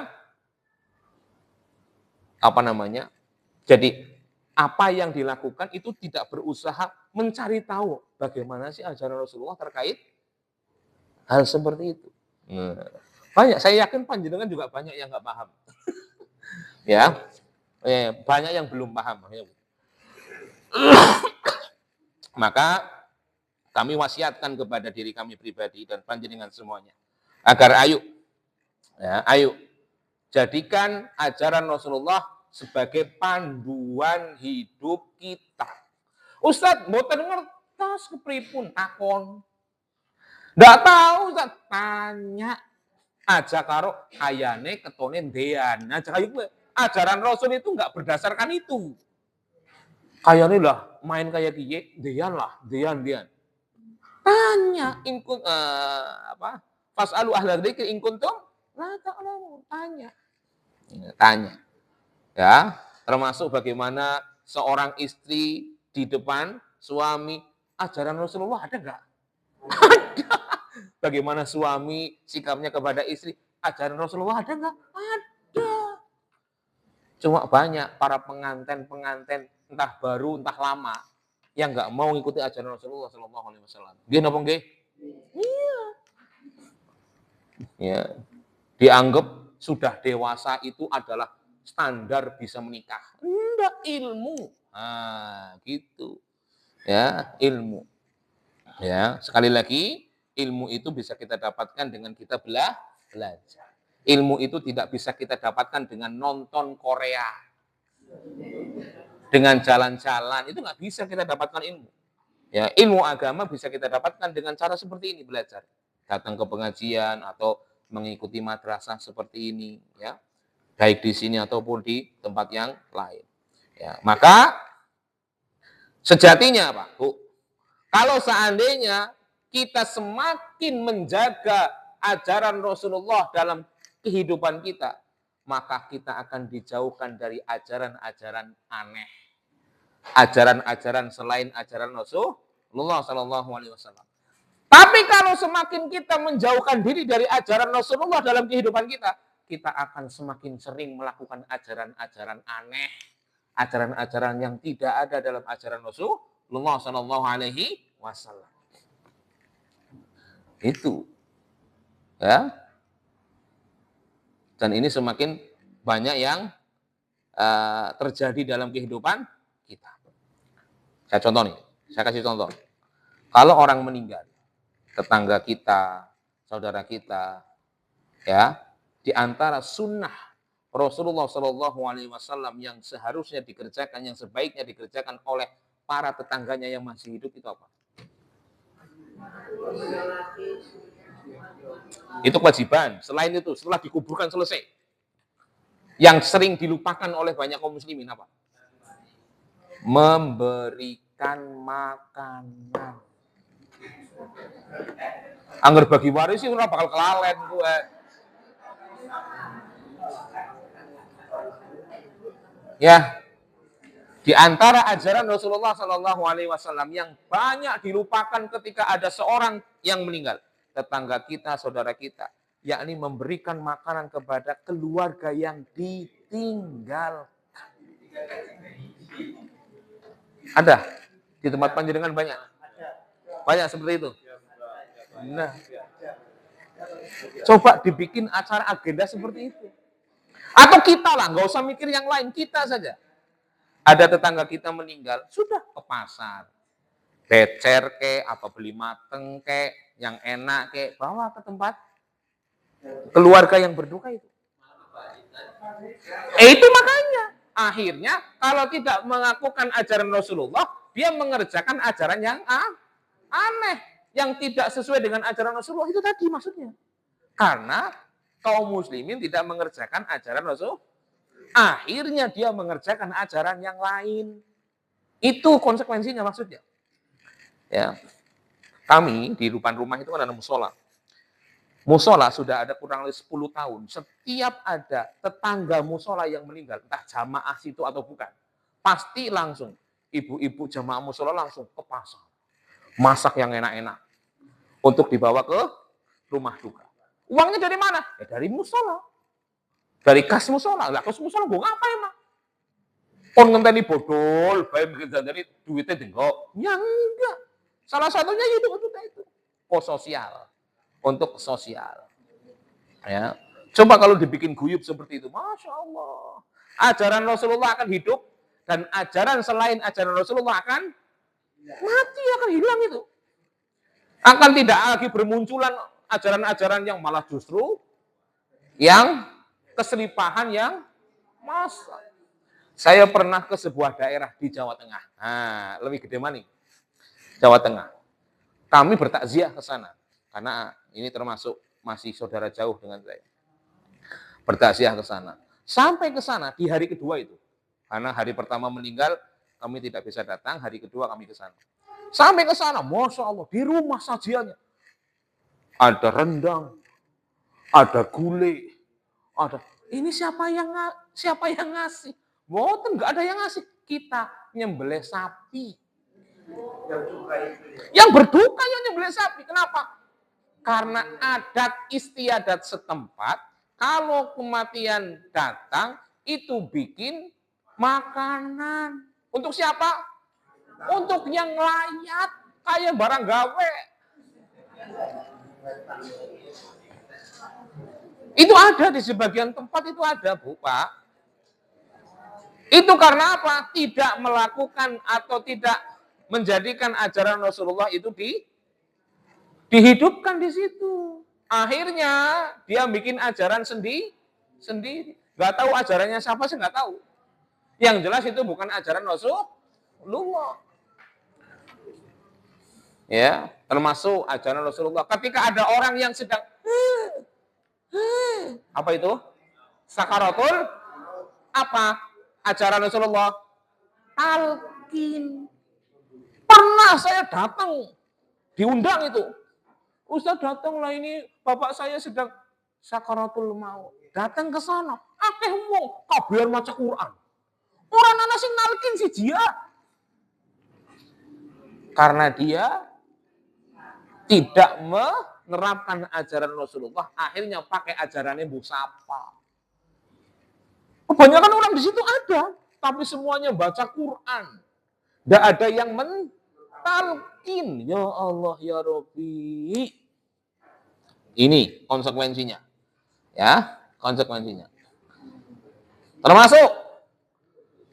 jadi apa yang dilakukan itu tidak berusaha mencari tahu bagaimana sih ajaran Rasulullah terkait hal seperti itu. Banyak, saya yakin panjenengan juga banyak yang nggak paham. Ya, banyak yang belum paham. Maka kami wasiatkan kepada diri kami pribadi dan panjenengan semuanya agar ayo jadikan ajaran Rasulullah sebagai panduan hidup kita. Ustadz, mboten ngertos kepripun takon. Ndak tahu Ustadz, tanya aja karo ayane ketone ndean. Ajaran Rasul itu enggak berdasarkan itu. Kayane lah main kayak kiye, ndean lah, ndean. Tanya ingkun fasalu ahla dzikri in kuntum la ta'lamun. Tanya. Ya, termasuk bagaimana seorang istri di depan suami, ajaran Rasulullah ada enggak? Ada. Bagaimana suami sikapnya kepada istri, ajaran Rasulullah ada enggak? Ada. Cuma banyak para pengantin entah baru entah lama yang enggak mau ngikuti ajaran Rasulullah SAW. Dia napa nggih? Iya. Ya. Dianggap sudah dewasa itu adalah standar bisa menikah. Enggak, ilmu. Gitu. Ya, ilmu. Ya, sekali lagi, Ilmu itu bisa kita dapatkan dengan kita belajar. Ilmu itu tidak bisa kita dapatkan dengan nonton Korea, dengan jalan-jalan, itu nggak bisa kita dapatkan ilmu. Ya, ilmu agama bisa kita dapatkan dengan cara seperti ini, belajar. Datang ke pengajian atau mengikuti madrasah seperti ini, ya. Baik di sini ataupun di tempat yang lain. Ya, maka sejatinya, Pak, Bu, kalau seandainya kita semakin menjaga ajaran Rasulullah dalam kehidupan kita, maka kita akan dijauhkan dari ajaran-ajaran aneh. Ajaran-ajaran selain ajaran Rasulullah Shallallahu Alaihi Wasallam. Tapi kalau semakin kita menjauhkan diri dari ajaran Rasulullah dalam kehidupan kita, kita akan semakin sering melakukan ajaran-ajaran aneh, ajaran-ajaran yang tidak ada dalam ajaran Rasulullah Shallallahu Alaihi Wasallam. Itu, ya. Dan ini semakin banyak yang terjadi dalam kehidupan kita. Saya contoh nih, saya kasih contoh. Kalau orang meninggal, tetangga kita, saudara kita, ya, di antara sunnah Rasulullah Shallallahu Alaihi Wasallam yang seharusnya dikerjakan, yang sebaiknya dikerjakan oleh para tetangganya yang masih hidup itu apa? Itu kewajiban. Selain itu, setelah dikuburkan selesai, yang sering dilupakan oleh banyak kaum muslimin apa? Memberikan makanan. Angger bagi waris sih ora bakal kelalen gue. Ya, di antara ajaran Rasulullah Shallallahu Alaihi Wasallam yang banyak dilupakan ketika ada seorang yang meninggal, tetangga kita, saudara kita, yakni memberikan makanan kepada keluarga yang ditinggal. Ada di tempat panjenengan banyak, banyak seperti itu. Nah, coba dibikin acara agenda seperti itu. Atau kita lah, nggak usah mikir yang lain, kita saja. Ada tetangga kita meninggal, sudah ke pasar. Becer ke, apa beli mateng ke, yang enak ke, bawa ke tempat keluarga yang berduka itu. Itu makanya, akhirnya kalau tidak mengakukan ajaran Rasulullah, dia mengerjakan ajaran yang aneh, yang tidak sesuai dengan ajaran Rasulullah, itu tadi maksudnya. Karena kaum muslimin tidak mengerjakan ajaran Rasul, akhirnya dia mengerjakan ajaran yang lain. Itu konsekuensinya maksudnya. Ya. Kami di depan rumah itu kan ada musola. Musola sudah ada kurang lebih 10 tahun. Setiap ada tetangga musola yang meninggal, entah jamaah situ atau bukan, pasti langsung ibu-ibu jamaah musola langsung ke pasar. Masak yang enak-enak untuk dibawa ke rumah duka. Uangnya dari mana? Ya dari musola. Dari kas musola. Lah kas musola gue ngapain, Mak? Pon ngenteni bodol, bae mikir dari duitnya denggok. Ya enggak. Salah satunya itu sosial. Untuk sosial. Ya. Coba kalau dibikin guyup seperti itu, Masya Allah. Ajaran Rasulullah akan hidup dan ajaran selain ajaran Rasulullah akan mati, akan hilang itu. Akan tidak lagi bermunculan ajaran-ajaran yang malah justru yang keselipahan yang masa. Saya pernah ke sebuah daerah di Jawa Tengah. Nah, lebih gede mana nih? Jawa Tengah. Kami bertakziah ke sana karena ini termasuk masih saudara jauh dengan saya. Bertakziah ke sana. Sampai ke sana di hari kedua itu. Karena hari pertama meninggal kami tidak bisa datang, hari kedua kami ke sana. Sampai ke sana, Masya Allah, di rumah sajiannya. Ada rendang, ada gulai, ada. Ini siapa yang ngasih? Boten, nggak ada yang ngasih. Kita nyembelih sapi. Yang berduka yang nyembelih sapi. Kenapa? Karena adat istiadat setempat, kalau kematian datang, itu bikin makanan. Untuk siapa? Untuk yang layat, kayak barang gawe. Itu ada di sebagian tempat, itu ada, Bu, Pak. Itu karena apa? Tidak melakukan atau tidak menjadikan ajaran Rasulullah itu Dihidupkan di situ. Akhirnya dia bikin ajaran sendiri. Nggak tahu ajarannya siapa sih, nggak tahu. Yang jelas itu bukan ajaran Rasulullah. Ya, termasuk ajaran Rasulullah. Ketika ada orang yang sedang apa itu? Sakaratul apa? Ajaran Rasulullah. Talqin. Pernah saya datang diundang itu. Ustaz datanglah ini bapak saya sedang sakaratul maut. Datang ke sana. Akeh wong kabeh maca Quran. Orang ana sing nalkin si dia. Karena dia tidak menerapkan ajaran Rasulullah, akhirnya pakai ajarannya Bu Sapa. Kebanyakan orang di situ ada, tapi semuanya baca Quran. Tidak ada yang mentalkin. Ya Allah, ya Rabbi. Ini konsekuensinya. Ya, konsekuensinya. Termasuk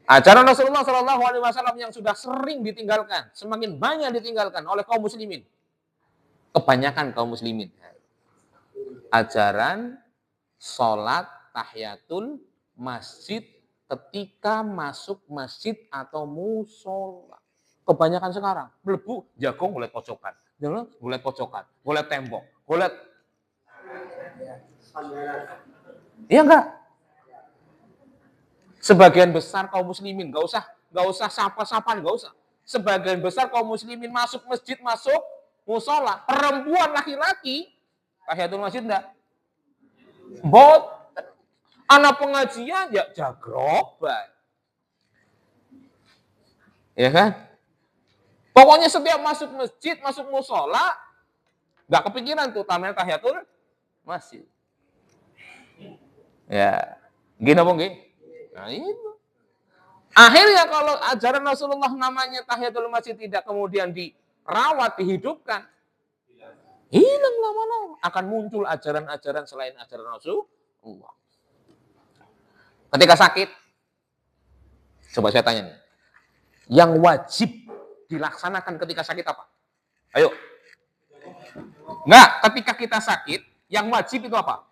ajaran Rasulullah SAW yang sudah sering ditinggalkan, semakin banyak ditinggalkan oleh kaum muslimin. Kebanyakan kaum muslimin. Ajaran sholat tahiyatul masjid ketika masuk masjid atau musola. Kebanyakan sekarang mlebu jago ngeliat pojokan, ngeliat tembok, ngeliat. Iya enggak? Sebagian besar kaum muslimin enggak usah sapa-sapaan, enggak usah. Sebagian besar kaum muslimin masuk masjid, masuk musola, perempuan laki-laki, tahiyatul masjid enggak? Bot, anak pengajian ya jagroban. Ya kan? Pokoknya setiap masuk masjid, masuk musola, enggak kepikiran tuh tamanya tahiyatul masjid. Ya, gini apa nggih? Nah, itu. Akhirnya kalau ajaran Rasulullah namanya tahiyatul masjid tidak kemudian dirawat, dihidupkan, hilang lama-lama. Akan muncul ajaran-ajaran selain ajaran Rasulullah. Ketika sakit, coba saya tanya nih, yang wajib dilaksanakan ketika sakit apa? Ayo. Enggak, ketika kita sakit, yang wajib itu apa?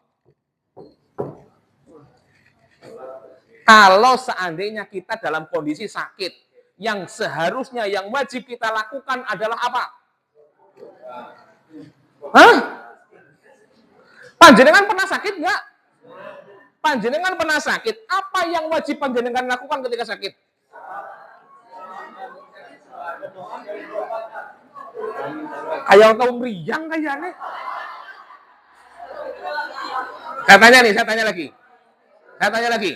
Kalau seandainya kita dalam kondisi sakit, yang seharusnya yang wajib kita lakukan adalah apa? Hah? Panjenengan pernah sakit nggak? Panjenengan pernah sakit? Apa yang wajib panjenengan lakukan ketika sakit? Kayak tahu meriang kayaknya. Saya tanya lagi.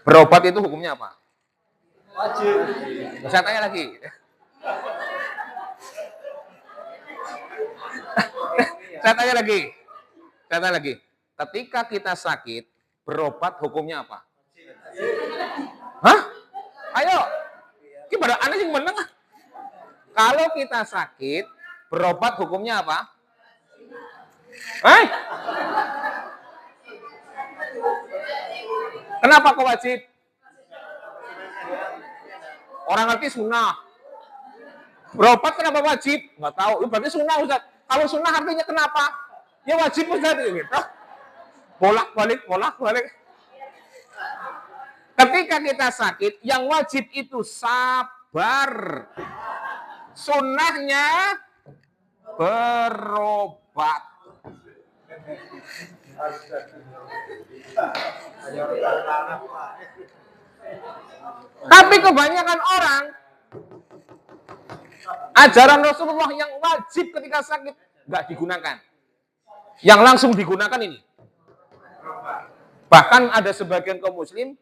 Berobat itu hukumnya apa? Wajib. Saya tanya lagi. Saya tanya lagi. Ketika kita sakit, berobat hukumnya apa? Hah? Ayo. Gimana aneh yang menang? Kalau kita sakit, berobat hukumnya apa? Kenapa kok wajib? Orang ngerti sunnah. Berobat kenapa wajib? Nggak tahu. Berarti sunnah, Ustaz. Kalau sunnah artinya kenapa? Ya wajib, Ustaz. Gitu. Bolak-balik. Ketika kita sakit, yang wajib itu sabar. Sunnahnya berobat. Tapi kebanyakan orang ajaran Rasulullah yang wajib ketika sakit nggak digunakan. Yang langsung digunakan ini. Bahkan ada sebagian kaum muslim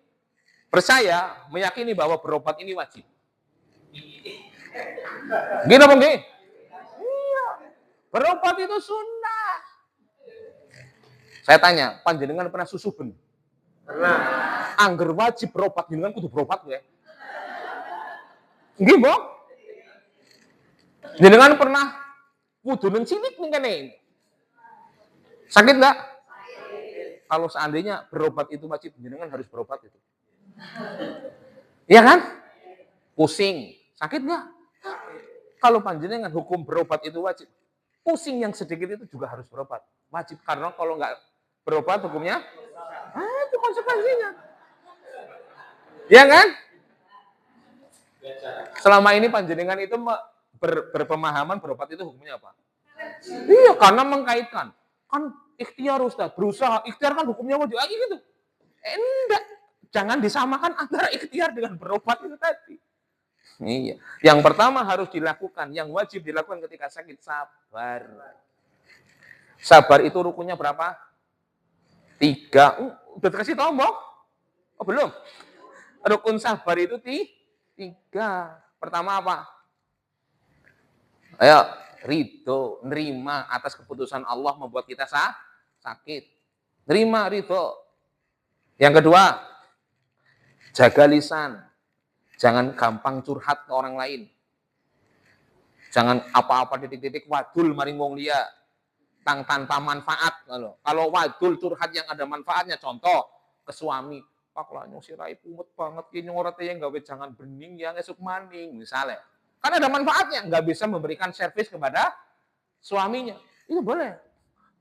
percaya, meyakini bahwa berobat ini wajib. Gini apa enggak? Iya. Berobat itu sunnah. Saya tanya, panjenengan pernah susuben? Pernah. Angger wajib berobat, jenengan kudu berobat ya. Nggih, Mbok? Jenengan pernah wudunen cilik ning kene? Sakit enggak? Kalau seandainya berobat itu wajib, jenengan harus berobat itu. Iya kan? Pusing, sakit enggak? Kalau panjenengan hukum berobat itu wajib, Pusing yang sedikit itu juga harus berobat. Wajib, karena kalau nggak berobat hukumnya, itu konsekuensinya. Ya kan? Selama ini panjenengan itu berpemahaman berobat itu hukumnya apa? Iya, karena mengkaitkan. Kan ikhtiar Ustaz, berusaha. Ikhtiar kan hukumnya wajib lagi gitu. Enggak. Jangan disamakan antara ikhtiar dengan berobat itu tadi. Iya. Yang pertama harus dilakukan, yang wajib dilakukan ketika sakit, sabar. Sabar itu rukunnya berapa? 3. Udah dikasih tombol? Oh, belum. Rukun sabar itu 3. Pertama apa? Ayo, ridho, nerima atas keputusan Allah membuat kita sakit. Nerima, ridho. Yang kedua, jaga lisan. Jangan gampang curhat ke orang lain. Jangan apa-apa titik-titik wadul maring wong liya. Tanpa manfaat. Kalau wadul curhat yang ada manfaatnya, contoh ke suami. Pak lah nyong sirai pumet banget, ini ngorate yang gawe jangan bening yang esuk maning, misalnya. Kan ada manfaatnya, nggak bisa memberikan servis kepada suaminya. Itu boleh.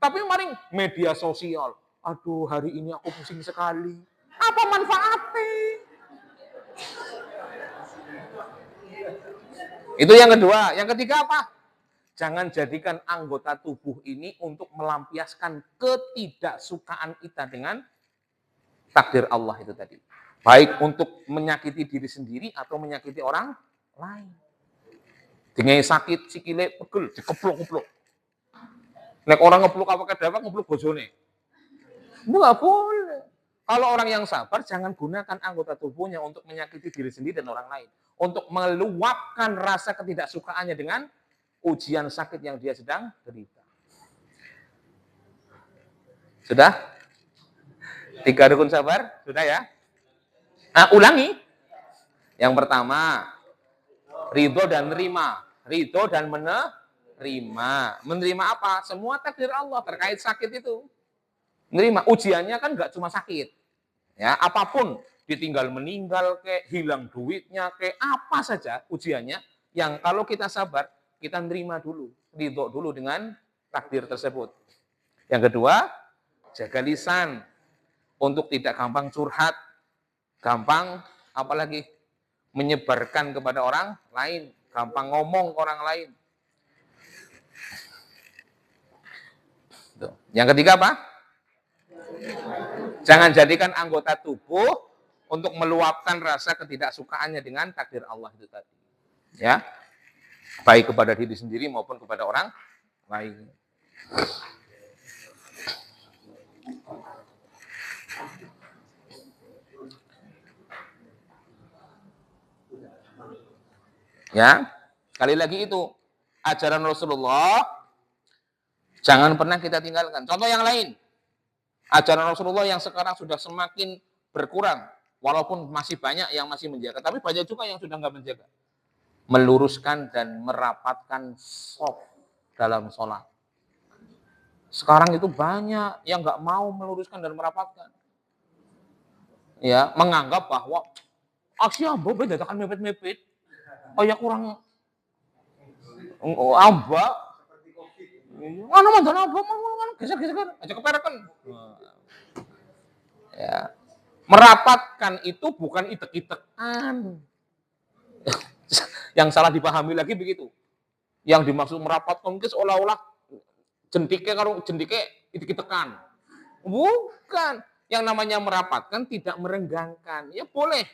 Tapi maring media sosial. Aduh, hari ini aku pusing sekali. Apa manfaatnya? Itu yang kedua. Yang ketiga apa? Jangan jadikan anggota tubuh ini untuk melampiaskan ketidaksukaan kita dengan takdir Allah itu tadi. Baik untuk menyakiti diri sendiri atau menyakiti orang lain. Dengan sakit sikile pegel dikeplok-keplok. Nek orang ngepluk apa kedawak ngepluk bojone. Enggak boleh. Kalau orang yang sabar jangan gunakan anggota tubuhnya untuk menyakiti diri sendiri dan orang lain. Untuk meluapkan rasa ketidaksukaannya dengan ujian sakit yang dia sedang derita. Sudah? 3 rukun sabar? Sudah ya? Nah, ulangi. Yang pertama, ridho dan menerima. Ridho dan menerima. Menerima apa? Semua takdir Allah terkait sakit itu. Menerima. Ujiannya kan nggak cuma sakit. Ya, apapun. Ditinggal meninggal, kayak hilang duitnya, kayak apa saja ujiannya. Yang kalau kita sabar, kita nerima dulu. Ridho dulu dengan takdir tersebut. Yang kedua, jaga lisan. Untuk tidak gampang curhat. Gampang, apalagi menyebarkan kepada orang lain. Gampang ngomong ke orang lain. Tuh. Yang ketiga apa? Jangan jadikan anggota tubuh untuk meluapkan rasa ketidaksukaannya dengan takdir Allah itu tadi. Ya. Baik kepada diri sendiri maupun kepada orang lain. Ya, sekali lagi itu ajaran Rasulullah jangan pernah kita tinggalkan. Contoh yang lain, ajaran Rasulullah yang sekarang sudah semakin berkurang, walaupun masih banyak yang masih menjaga, tapi banyak juga yang sudah nggak menjaga. Meluruskan dan merapatkan shaf dalam sholat. Sekarang itu banyak yang nggak mau meluruskan dan merapatkan. Ya, menganggap bahwa aksi ambo beda tekan mepet-mepet. Oh ya kurang amba. Mana mantan amba gesek-gesek aja keperekan. Ya. Merapatkan itu bukan itek-itekan. Yang salah dipahami lagi begitu. Yang dimaksud merapatkan itu seolah-olah jendike karo jendike itek-itekan. Bukan. Yang namanya merapatkan tidak merenggangkan. Ya boleh.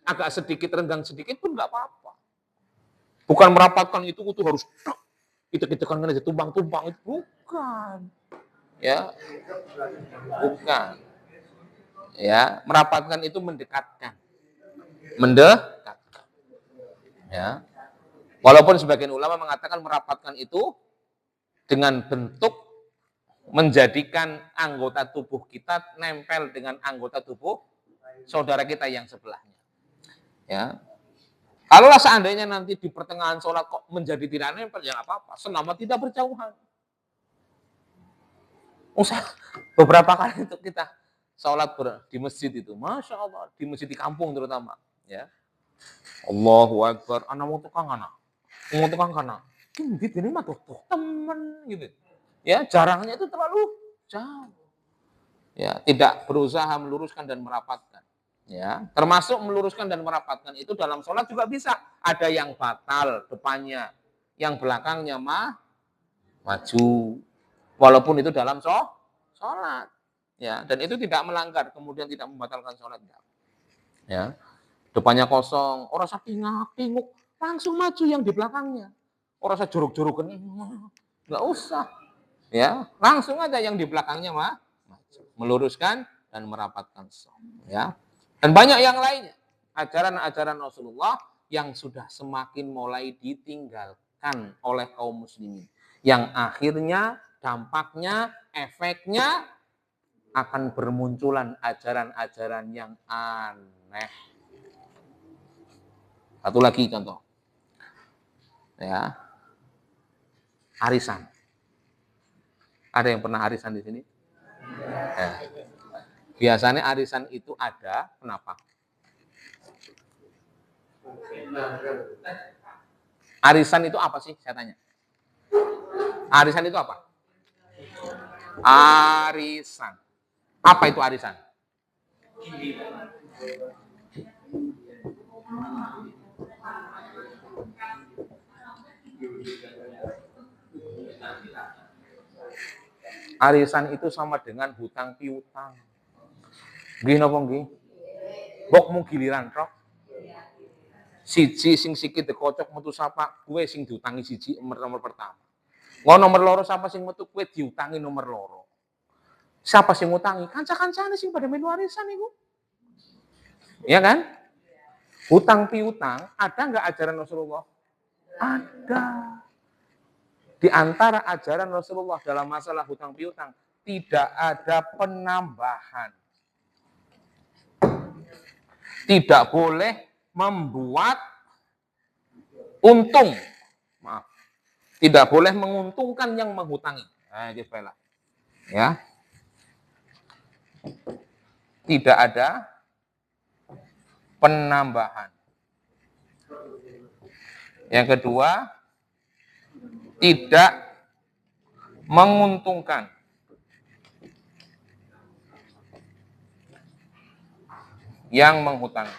Agak sedikit renggang sedikit pun nggak apa-apa. Bukan merapatkan itu harus itek-itekan kan aja tumpang-tumpang itu bukan. Ya. Bukan. Ya, merapatkan itu mendekatkan. Mendekatkan. Ya. Walaupun sebagian ulama mengatakan merapatkan itu dengan bentuk menjadikan anggota tubuh kita nempel dengan anggota tubuh saudara kita yang sebelahnya. Ya. Kalaulah seandainya nanti di pertengahan sholat kok menjadi tidak nempel, ya apa-apa. Selama tidak berjauhan. Beberapa kali itu kita sholat di masjid itu, Masya Allah, di masjid di kampung terutama. Ya. Allahu Akbar, anak mau tukang anak. Mau tukang kana. Ini mah tuh temen gitu. Ya, jaraknya itu terlalu jauh. Ya, tidak berusaha meluruskan dan merapatkan. Ya, termasuk meluruskan dan merapatkan itu dalam sholat juga bisa. Ada yang batal depannya, yang belakangnya maju. Walaupun itu dalam sholat. Ya, dan itu tidak melanggar, kemudian tidak membatalkan sholat. Ya, depannya kosong, orang usah tinguk, langsung maju yang di belakangnya. Orang usah jorok-jorokan, nggak usah. Ya, langsung aja yang di belakangnya maju, meluruskan dan merapatkan shaf. Ya, dan banyak yang lainnya. Ajaran-ajaran Rasulullah yang sudah semakin mulai ditinggalkan oleh kaum muslimin. Yang akhirnya, dampaknya, efeknya akan bermunculan ajaran-ajaran yang aneh. Satu lagi contoh. Ya. Arisan. Ada yang pernah arisan di sini? Ya. Biasanya arisan itu ada, kenapa? Arisan itu apa sih? Saya tanya. Arisan itu apa? Arisan. Apa itu arisan? Arisan itu sama dengan hutang piutang. Nggih napa nggih? Mbok mu giliran rok. Siji sing sikit dikocok metu sapa, kowe sing diutangi siji nomor pertama. Ngono nomor loro sapa sing metu kowe diutangi nomor loro. Siapa sing ngutangi? Kanca-kancane sing pada melu arisan iku. Iya kan? Hutang piutang ada nggak ajaran Rasulullah? Ada. Di antara ajaran Rasulullah dalam masalah hutang piutang tidak ada penambahan. Tidak boleh membuat untung. Maaf. Tidak boleh menguntungkan yang menghutangi. Nah, ya. Tidak ada penambahan. Yang kedua, tidak menguntungkan. Yang menghutangi.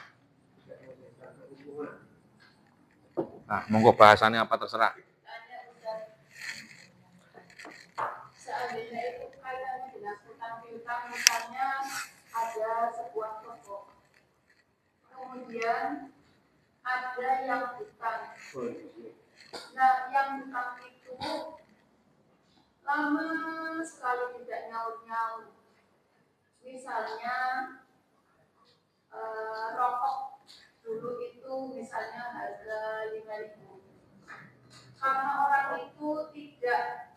Nah, monggo bahasannya apa terserah. Seandainya itu kaitannya dengan hutang piutang, misalnya ada sebuah toko, kemudian ada yang hutang. Nah, yang hutang itu lama sekali tidak nyaut-nyaut. Misalnya rokok dulu itu misalnya harga 5.000. Karena orang itu tidak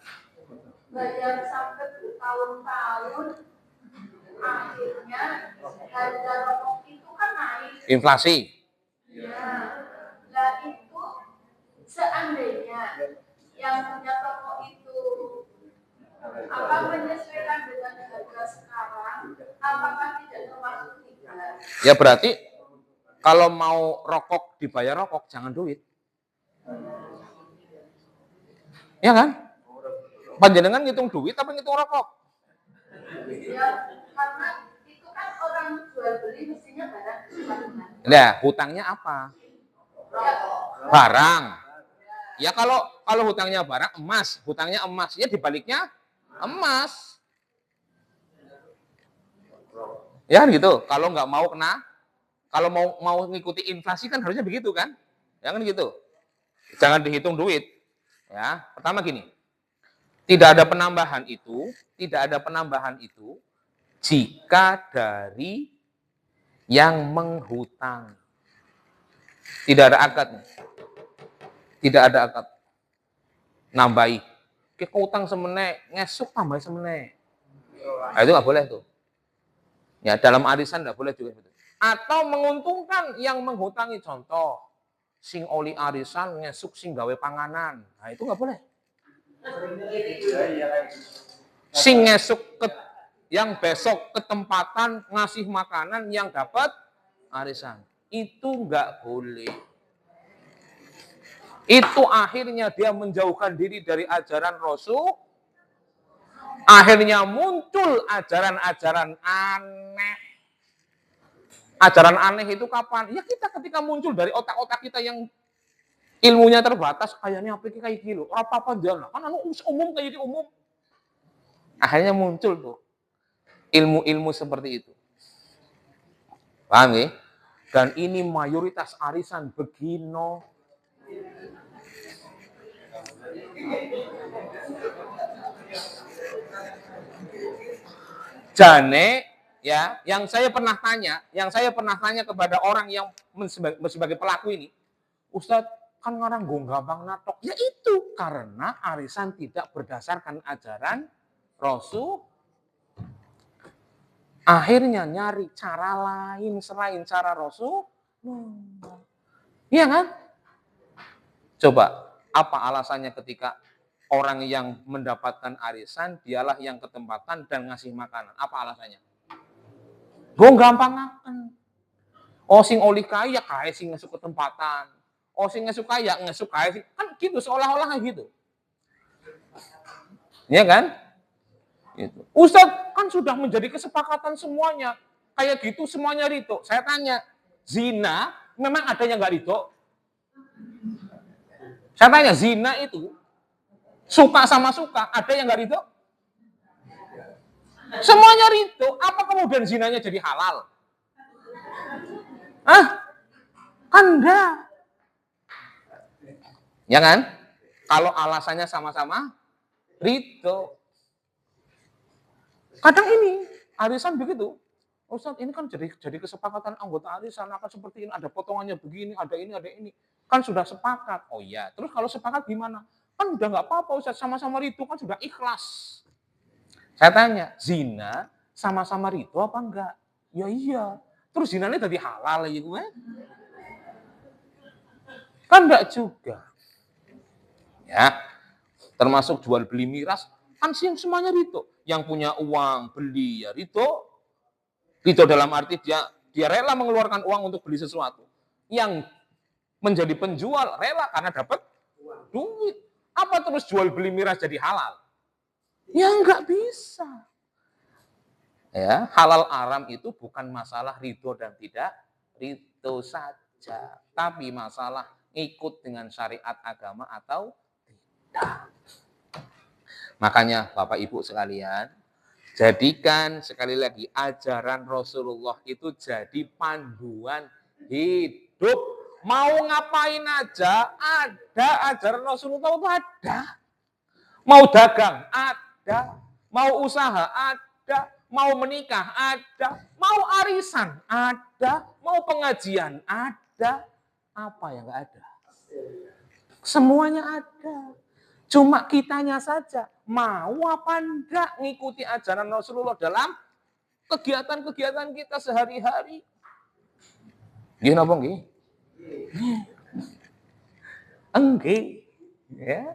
bayar sampai bertahun-tahun, akhirnya harga rokok itu kan naik. Inflasi. Ya, nah itu seandainya yang punya toko itu menyesuaikan dengan harga sekarang, apakah tidak termasuk tiga? Ya berarti kalau mau rokok dibayar rokok jangan duit. Ya kan? Panjenengan ngitung duit apa ngitung rokok? Ya, karena itu kan orang jual beli mestinya barang. Nah, hutangnya apa? Barang. Ya kalau hutangnya barang emas, hutangnya emas, ya dibaliknya emas. Ya gitu. Kalau nggak mau kena, kalau mau ngikuti inflasi kan harusnya begitu kan? Ya kan gitu. Jangan dihitung duit. Ya, pertama gini. Tidak ada penambahan itu jika dari yang menghutang. Tidak ada akad. Tidak ada akad. Nambahi. Kita utang semene, ngesuk tambah semene. Nah, itu nggak boleh tuh. Ya, dalam arisan nggak boleh juga. Atau menguntungkan yang menghutangi. Contoh, sing oli arisan ngesuk sing gawe panganan. Nah, itu nggak boleh. Sing ngesuk yang besok ketempatan ngasih makanan yang dapat arisan. Itu nggak boleh. itu akhirnya dia menjauhkan diri dari ajaran Rasul, akhirnya muncul ajaran-ajaran aneh. Ajaran aneh itu kapan? Ya kita ketika muncul dari otak-otak kita yang ilmunya terbatas, kayaknya apa kayak gitu, apa-apa jalan, kan anu umum kayak gitu umum. Akhirnya muncul tuh ilmu-ilmu seperti itu. Paham ya? Dan ini mayoritas arisan begino. Jane ya, yang saya pernah tanya kepada orang yang sebagai pelaku ini, Ustadz kan ngarang gampang natok. Ya itu karena arisan tidak berdasarkan ajaran Rasul. Akhirnya nyari cara lain selain cara Rasul. Iya kan? Coba, apa alasannya ketika orang yang mendapatkan arisan, dialah yang ketempatan dan ngasih makanan? Apa alasannya? Gue gampang makan. Oh sing oli kaya sing ngesuk ketempatan. Oh sing ngesuk kaya sing. Kan gitu, seolah-olah gitu. Iya kan? Gitu. Ustadz kan sudah menjadi kesepakatan semuanya. Kayak gitu semuanya rito. Saya tanya, zina memang ada yang nggak rito? Saya tanya, zina itu suka sama suka, ada yang nggak rito? Semuanya rito. Apa kemudian zinanya jadi halal? Kan enggak. Ya kan? Kalau alasannya sama-sama rito. Kadang ini arisan begitu. Ustadz ini kan jadi kesepakatan anggota arisan akan seperti ini, ada potongannya begini, ada ini. Kan sudah sepakat. Oh iya, terus kalau sepakat gimana? Kan udah nggak apa-apa Ustadz, sama-sama rito kan sudah ikhlas. Saya tanya, zina sama-sama rito apa enggak? Ya iya. Terus zinanya jadi halal ya gue? Kan enggak juga. Ya, termasuk jual beli miras, kan semuanya rito. Yang punya uang beli ya rito. Rito dalam arti dia rela mengeluarkan uang untuk beli sesuatu. Yang menjadi penjual rela karena dapat duit. Apa terus jual beli miras jadi halal? Ya enggak bisa. Ya, halal aram itu bukan masalah rito dan tidak rito saja, tapi masalah ikut dengan syariat agama atau tidak. Makanya Bapak Ibu sekalian, jadikan sekali lagi ajaran Rasulullah itu jadi panduan hidup. Mau ngapain aja, ada ajaran Rasulullah itu ada. Mau dagang, ada. Mau usaha, ada. Mau menikah, ada. Mau arisan, ada. Mau pengajian, ada. Apa yang nggak ada? Semuanya ada. Cuma kitanya saja mau apa enggak ngikuti ajaran Rasulullah dalam kegiatan-kegiatan kita sehari-hari. Gini apa nggih? Enggak. Ya.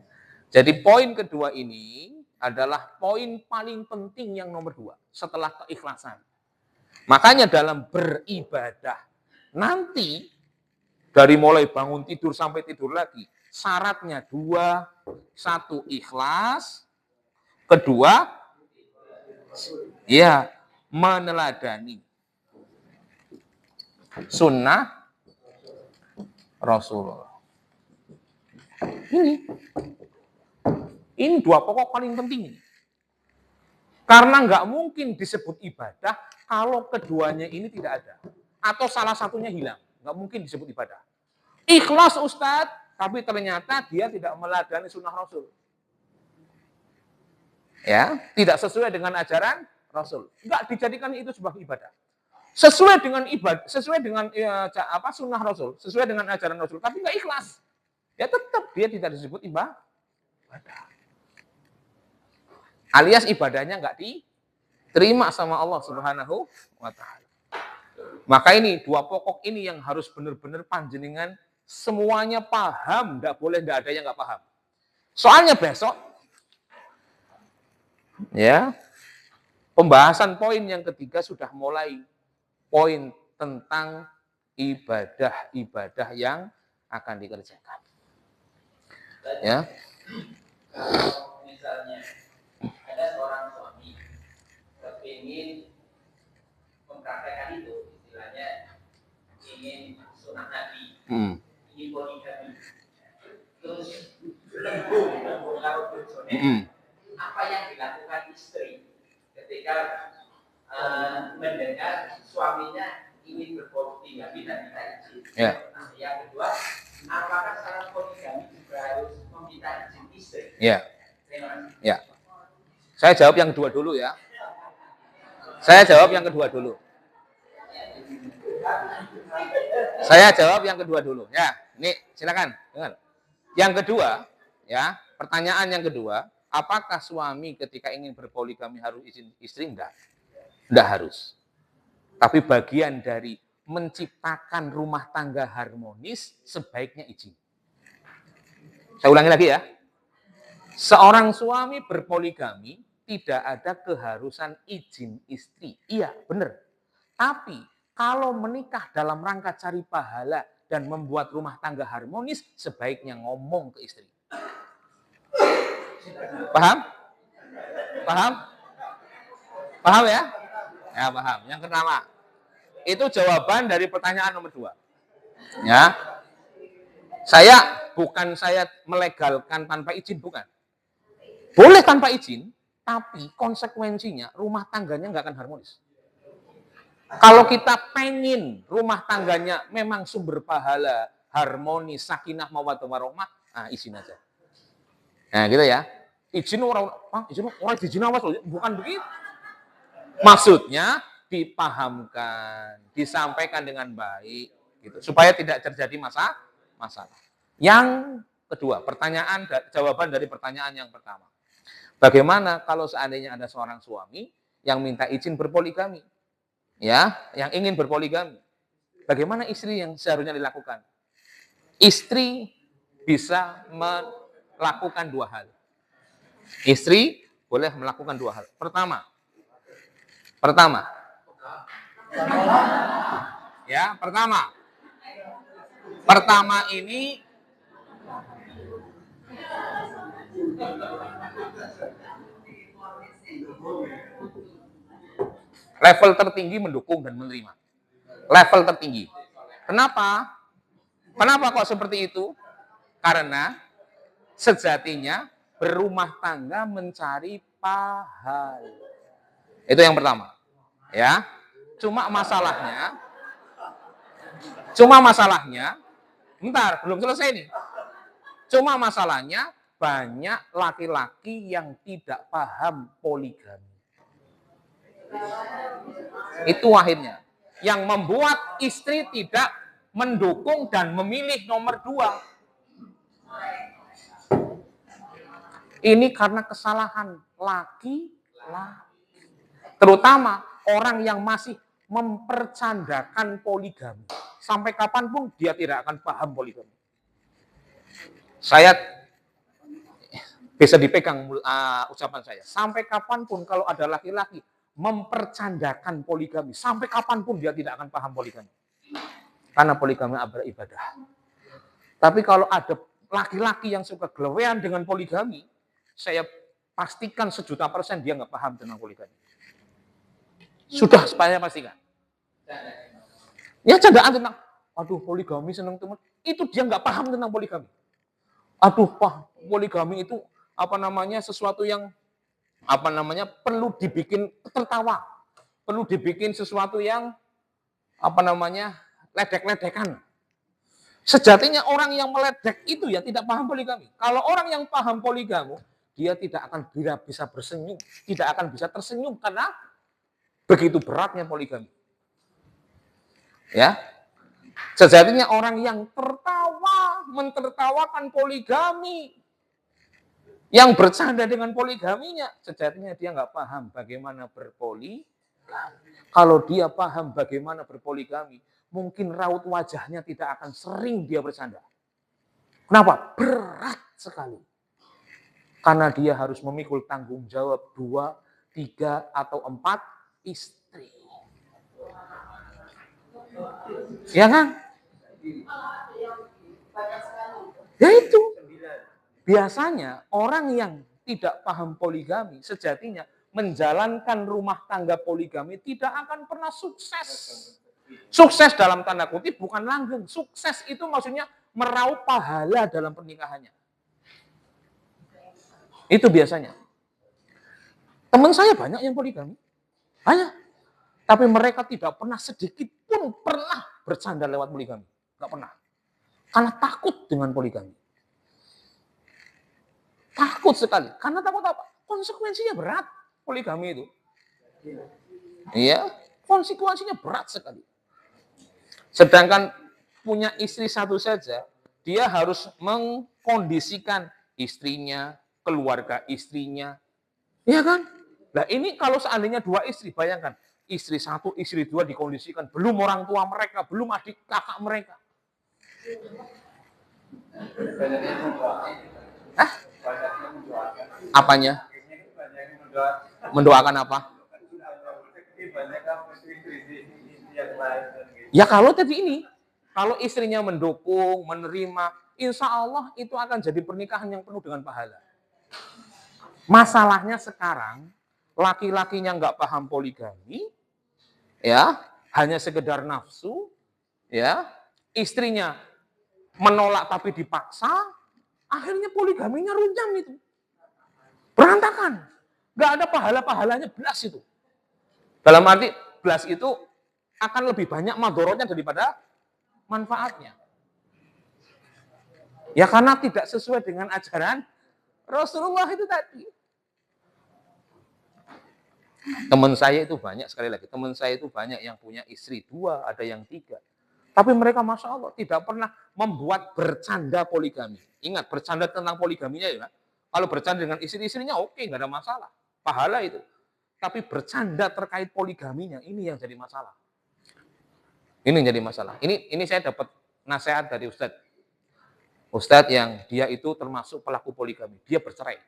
Jadi poin kedua ini adalah poin paling penting yang nomor 2 setelah keikhlasan. Makanya dalam beribadah nanti dari mulai bangun tidur sampai tidur lagi syaratnya 2, 1 ikhlas, kedua ya meneladani sunnah Rasulullah. Ini 2 pokok paling penting. Karena nggak mungkin disebut ibadah kalau keduanya ini tidak ada. Atau salah satunya hilang. Nggak mungkin disebut ibadah. Ikhlas Ustadz, tapi ternyata dia tidak meladani sunnah Rasul. Ya, tidak sesuai dengan ajaran Rasul. Nggak dijadikan itu sebuah ibadah. Sesuai dengan ibadah, sesuai dengan sunnah Rasul, sesuai dengan ajaran Rasul, tapi nggak ikhlas. Ya tetap dia tidak disebut ibadah. Alias ibadahnya nggak diterima sama Allah Subhanahu wa Ta'ala. Maka ini 2 pokok ini yang harus benar-benar panjenengan semuanya paham, nggak boleh nggak ada yang nggak paham. Soalnya besok, ya, pembahasan poin yang ketiga sudah mulai poin tentang ibadah-ibadah yang akan dikerjakan. Ya. Kalau misalnya ada seorang suami kepingin mempraktekkan itu, istilahnya ingin sunah Nabi, ingin poligami, terus lembung kalau bojone, apa yang dilakukan istri ketika mendengar suaminya ingin berpoligami dan minta izin? Ya. Nah, yang kedua, apakah syarat poligami juga harus meminta izin istri? Ya. Terima kasih. Ya. Saya jawab yang kedua dulu ya. Saya jawab yang kedua dulu. Ya, ini silakan. Dengar. Yang kedua, ya, pertanyaan yang kedua, apakah suami ketika ingin berpoligami harus izin istri? Enggak harus. Tapi bagian dari menciptakan rumah tangga harmonis sebaiknya izin. Saya ulangi lagi ya. Seorang suami berpoligami tidak ada keharusan izin istri. Iya, benar. Tapi kalau menikah dalam rangka cari pahala dan membuat rumah tangga harmonis, sebaiknya ngomong ke istri. Paham? Paham ya? Ya, paham. Yang pertama, itu jawaban dari pertanyaan nomor 2. Ya. Saya melegalkan tanpa izin, bukan. Boleh tanpa izin, tapi konsekuensinya rumah tangganya nggak akan harmonis. Kalau kita pengen rumah tangganya memang sumber pahala, harmonis, sakinah, mawaddah warahmah, nah izin aja. Nah gitu ya. Izin orang izin awas, bukan begitu. Maksudnya dipahamkan, disampaikan dengan baik, gitu, supaya tidak terjadi masalah. Yang kedua, jawaban dari pertanyaan yang pertama. Bagaimana kalau seandainya ada seorang suami yang minta izin berpoligami? Ya, yang ingin berpoligami. Bagaimana istri yang seharusnya dilakukan? Istri bisa melakukan 2 hal. Istri boleh melakukan 2 hal. Pertama. Ya, pertama ini level tertinggi mendukung dan menerima. Level tertinggi. Kenapa kok seperti itu? Karena sejatinya berumah tangga mencari pahala. Itu yang pertama. Ya. Cuma masalahnya, bentar, belum selesai nih. Cuma masalahnya banyak laki-laki yang tidak paham poligami. Itu akhirnya yang membuat istri tidak mendukung dan memilih nomor 2. Ini karena kesalahan laki-laki. Terutama orang yang masih mempercandakan poligami. Sampai kapanpun dia tidak akan paham poligami. Saya bisa dipegang ucapan saya. Sampai kapanpun kalau ada laki-laki mempercandakan poligami, sampai kapanpun dia tidak akan paham poligami. Karena poligami adalah ibadah. Tapi kalau ada laki-laki yang suka gelewean dengan poligami, saya pastikan 1.000.000% dia nggak paham tentang poligami. Sudah, saya pastikan. Ya candaan tentang, aduh poligami seneng teman, itu dia nggak paham tentang poligami. Aduh, poligami itu sesuatu yang perlu dibikin tertawa, perlu dibikin sesuatu yang ledek-ledekan. Sejatinya orang yang meledek itu ya tidak paham poligami. Kalau orang yang paham poligami, dia tidak akan bisa bersenyum, tidak akan bisa tersenyum karena begitu beratnya poligami. Ya. Sejatinya orang yang mentertawakan poligami, yang bercanda dengan poligaminya, sejatinya dia nggak paham bagaimana berpoligami. Kalau dia paham bagaimana berpoligami, mungkin raut wajahnya tidak akan sering dia bercanda. Kenapa? Berat sekali. Karena dia harus memikul tanggung jawab 2, 3, atau 4 istri. Ya kan? Ya itu. Biasanya orang yang tidak paham poligami sejatinya menjalankan rumah tangga poligami tidak akan pernah sukses. Sukses dalam tanda kutip bukan langgeng. Sukses itu maksudnya meraup pahala dalam pernikahannya. Itu biasanya. Teman saya banyak yang poligami. Banyak. Tapi mereka tidak pernah sedikit pun pernah bercanda lewat poligami. Nggak pernah. Karena takut dengan poligami. Takut sekali. Karena takut apa? Konsekuensinya berat poligami itu. Iya, konsekuensinya berat sekali. Sedangkan punya istri satu saja, dia harus mengkondisikan istrinya, keluarga istrinya. Iya kan? Nah ini kalau seandainya 2 istri, bayangkan. Istri 1, istri 2 dikondisikan. Belum orang tua mereka, belum adik kakak mereka. Hah? Apanya? Mendoakan apa? Ya kalau tadi ini, kalau istrinya mendukung, menerima, insya Allah itu akan jadi pernikahan yang penuh dengan pahala. Masalahnya sekarang, laki-lakinya nggak paham poligami, ya hanya sekedar nafsu, ya istrinya menolak tapi dipaksa, akhirnya poligaminya runyam itu, berantakan, nggak ada pahala-pahalanya belas itu. Dalam arti belas itu akan lebih banyak madorotnya daripada manfaatnya. Ya karena tidak sesuai dengan ajaran Rasulullah itu tadi. Teman saya itu banyak, sekali lagi, teman saya itu banyak yang punya istri 2, ada yang 3. Tapi mereka Masya Allah tidak pernah membuat bercanda poligami. Ingat, bercanda tentang poligaminya ya. Kalau bercanda dengan istri-istrinya oke, nggak ada masalah. Pahala itu. Tapi bercanda terkait poligaminya, ini yang jadi masalah. Ini yang jadi masalah. Ini saya dapat nasihat dari Ustadz. Ustadz yang dia itu termasuk pelaku poligami. Dia bercerai.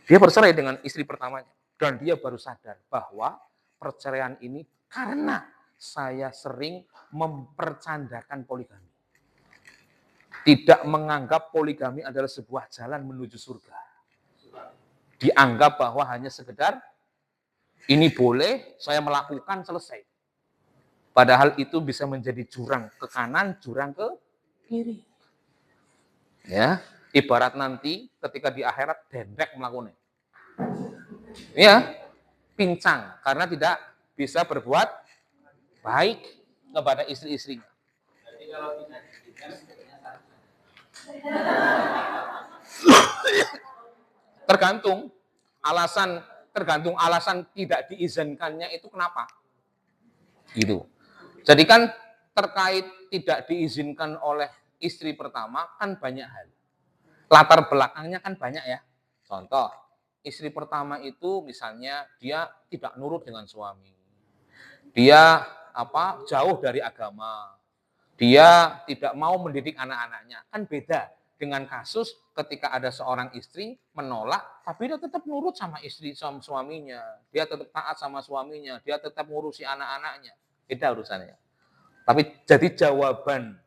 Dia bercerai dengan istri pertamanya. Dan dia baru sadar bahwa perceraian ini karena saya sering mempercandakan poligami. Tidak menganggap poligami adalah sebuah jalan menuju surga. Dianggap bahwa hanya sekedar ini boleh, saya melakukan, selesai. Padahal itu bisa menjadi jurang ke kanan, jurang ke kiri. Ya, ibarat nanti ketika di akhirat dendek melakukannya. Ya, pincang karena tidak bisa berbuat baik kepada istri-istrinya. Tergantung alasan tidak diizinkannya itu kenapa? Gitu. Jadi kan terkait tidak diizinkan oleh istri pertama kan banyak hal. Latar belakangnya kan banyak ya. Contoh, istri pertama itu misalnya dia tidak nurut dengan suami. Dia jauh dari agama. Dia tidak mau mendidik anak-anaknya. Kan beda dengan kasus ketika ada seorang istri menolak tapi dia tetap nurut sama suaminya. Dia tetap taat sama suaminya, dia tetap ngurusi anak-anaknya. Beda urusannya. Tapi jadi jawaban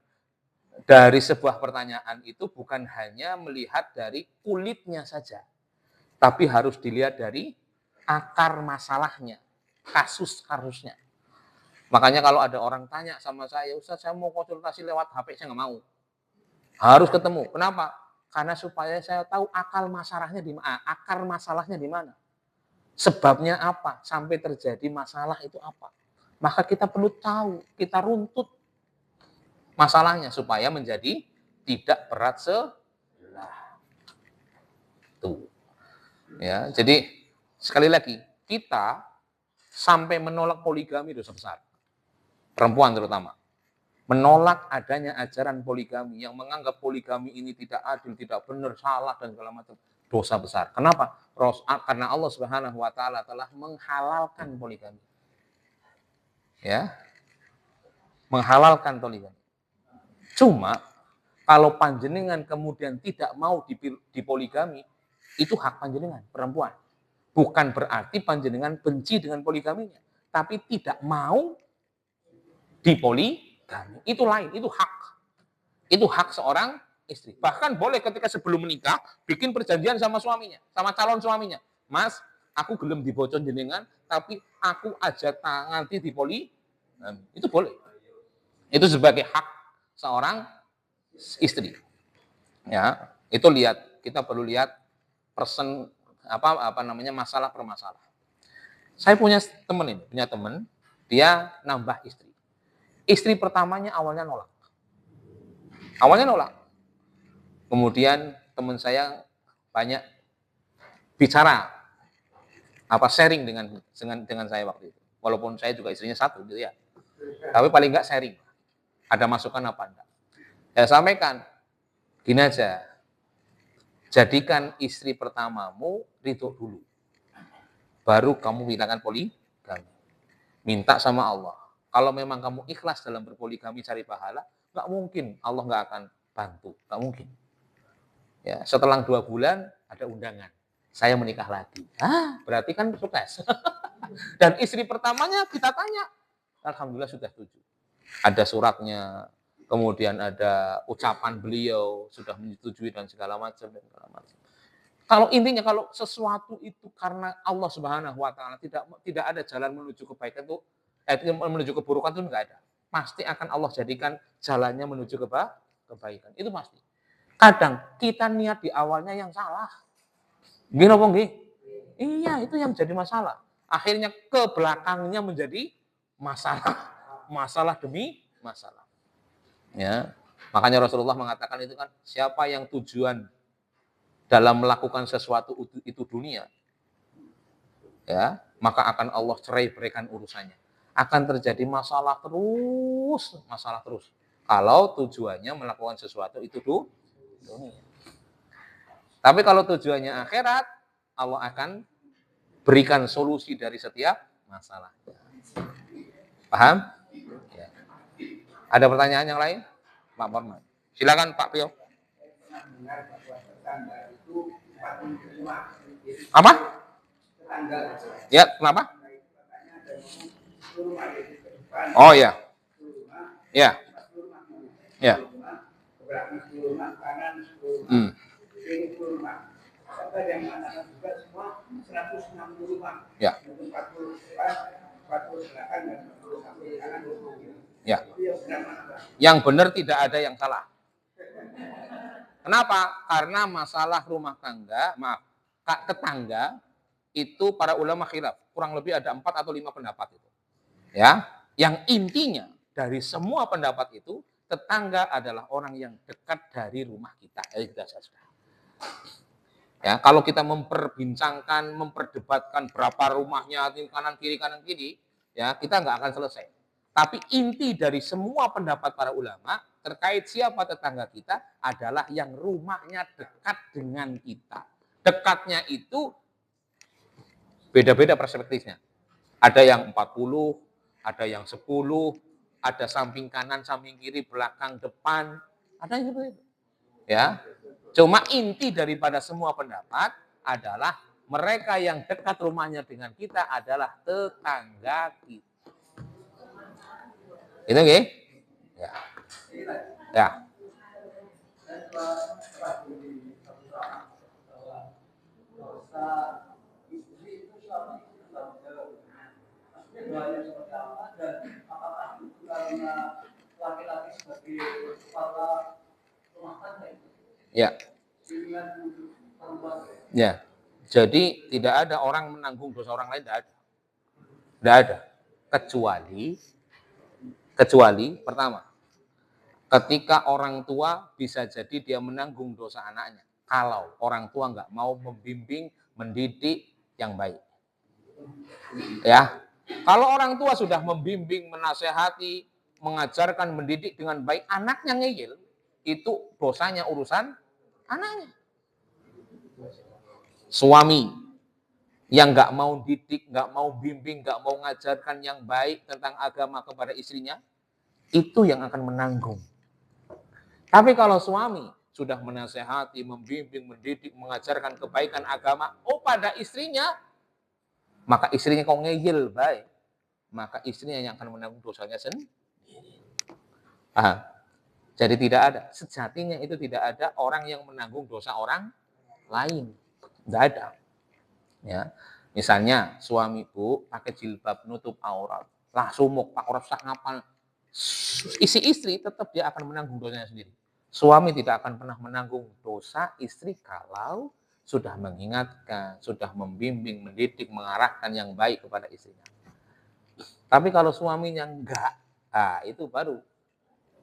dari sebuah pertanyaan itu bukan hanya melihat dari kulitnya saja. Tapi harus dilihat dari akar masalahnya, kasus-kasusnya. Makanya kalau ada orang tanya sama saya, Ustaz saya mau konsultasi lewat HP, saya nggak mau. Harus ketemu. Kenapa? Karena supaya saya tahu akar masalahnya di mana. Sebabnya apa? Sampai terjadi masalah itu apa? Maka kita perlu tahu, kita runtut masalahnya supaya menjadi tidak berat sebelah. Tuh. Ya, jadi sekali lagi kita sampai menolak poligami dosa besar. Perempuan terutama. Menolak adanya ajaran poligami yang menganggap poligami ini tidak adil, tidak benar, salah dan segala macam. Dosa besar. Kenapa? Karena Allah Subhanahu wa taala telah menghalalkan poligami. Ya. Menghalalkan poligami. Cuma kalau panjenengan kemudian tidak mau dipoligami, itu hak panjenengan, perempuan. Bukan berarti panjenengan benci dengan poligaminya, tapi tidak mau dipoligami. Itu lain, itu hak. Itu hak seorang istri. Bahkan boleh ketika sebelum menikah, bikin perjanjian sama suaminya, sama calon suaminya. Mas, aku gelem dibocor jenengan, tapi aku aja nanti dipoli. Itu boleh. Itu sebagai hak seorang istri. Ya, itu lihat, kita perlu lihat person apa namanya masalah per masalah. Saya punya teman, dia nambah istri. Istri pertamanya awalnya nolak. Kemudian teman saya banyak bicara, sharing dengan saya waktu itu. Walaupun saya juga istrinya satu gitu ya. Tapi paling enggak sharing. Ada masukan apa enggak. Saya sampaikan, gini aja, jadikan istri pertamamu ridho dulu. Baru kamu hilangkan poligami. Minta sama Allah. Kalau memang kamu ikhlas dalam berpoligami cari pahala, nggak mungkin Allah nggak akan bantu. Nggak mungkin. Ya, setelah 2 bulan ada undangan. Saya menikah lagi. Berarti kan sukses. Dan istri pertamanya kita tanya. Alhamdulillah sudah setuju. Ada suratnya, kemudian ada ucapan beliau sudah menyetujui dan segala macam. Kalau intinya kalau sesuatu itu karena Allah Subhanahu wa taala tidak ada jalan menuju kebaikan itu menuju keburukan itu enggak ada. Pasti akan Allah jadikan jalannya menuju kebaikan. Itu pasti. Kadang kita niat di awalnya yang salah. Gini apa nggih? Iya, itu yang jadi masalah. Akhirnya ke belakangnya menjadi masalah. Masalah demi masalah. Ya. Makanya Rasulullah mengatakan itu kan, siapa yang tujuan dalam melakukan sesuatu itu dunia, ya, maka akan Allah cerai-beraikan urusannya. Akan terjadi masalah terus. Kalau tujuannya melakukan sesuatu itu dunia. Tapi kalau tujuannya akhirat, Allah akan berikan solusi dari setiap masalah. Paham? Ya. Ada pertanyaan yang lain? Pak Forman. Silakan Pak Pio. Apa? Ya, kenapa? Oh ya. Ya. Ya. Ya. Ya. Yang benar tidak ada yang salah. Kenapa? Karena masalah rumah tangga, tetangga itu para ulama khilaf. Kurang lebih ada 4 atau 5 pendapat itu. Ya, yang intinya dari semua pendapat itu, tetangga adalah orang yang dekat dari rumah kita. Ya, kalau kita memperbincangkan, memperdebatkan berapa rumahnya kanan kiri, ya kita nggak akan selesai. Tapi inti dari semua pendapat para ulama terkait siapa tetangga kita adalah yang rumahnya dekat dengan kita. Dekatnya itu beda-beda perspektifnya. Ada yang 40, ada yang 10, ada samping kanan, samping kiri, belakang, depan, ada yang seperti itu. Ya. Cuma inti daripada semua pendapat adalah mereka yang dekat rumahnya dengan kita adalah tetangga kita. Itu nggih? Ya. Ya. Ya. Ya. Jadi tidak ada orang menanggung dosa orang lain, tidak ada. Tidak ada. Kecuali pertama, ketika orang tua bisa jadi dia menanggung dosa anaknya. Kalau orang tua nggak mau membimbing, mendidik yang baik. Ya. Kalau orang tua sudah membimbing, menasehati, mengajarkan, mendidik dengan baik, anaknya ngeyel, itu dosanya urusan anaknya. Suami yang nggak mau didik, nggak mau bimbing, nggak mau mengajarkan yang baik tentang agama kepada istrinya, itu yang akan menanggung. Tapi kalau suami sudah menasehati, membimbing, mendidik, mengajarkan kebaikan agama, pada istrinya, maka istrinya kok ngeyel baik, maka istrinya yang akan menanggung dosanya sendiri. Jadi tidak ada, sejatinya itu tidak ada orang yang menanggung dosa orang lain. Tidak ada. Ya. Misalnya suami ibu pakai jilbab nutup aurat, lah sumuk, pak aurat sak ngapal. Isi istri tetap dia akan menanggung dosanya sendiri. Suami tidak akan pernah menanggung dosa istri kalau sudah mengingatkan, sudah membimbing, mendidik, mengarahkan yang baik kepada istrinya. Tapi kalau suaminya enggak, nah itu baru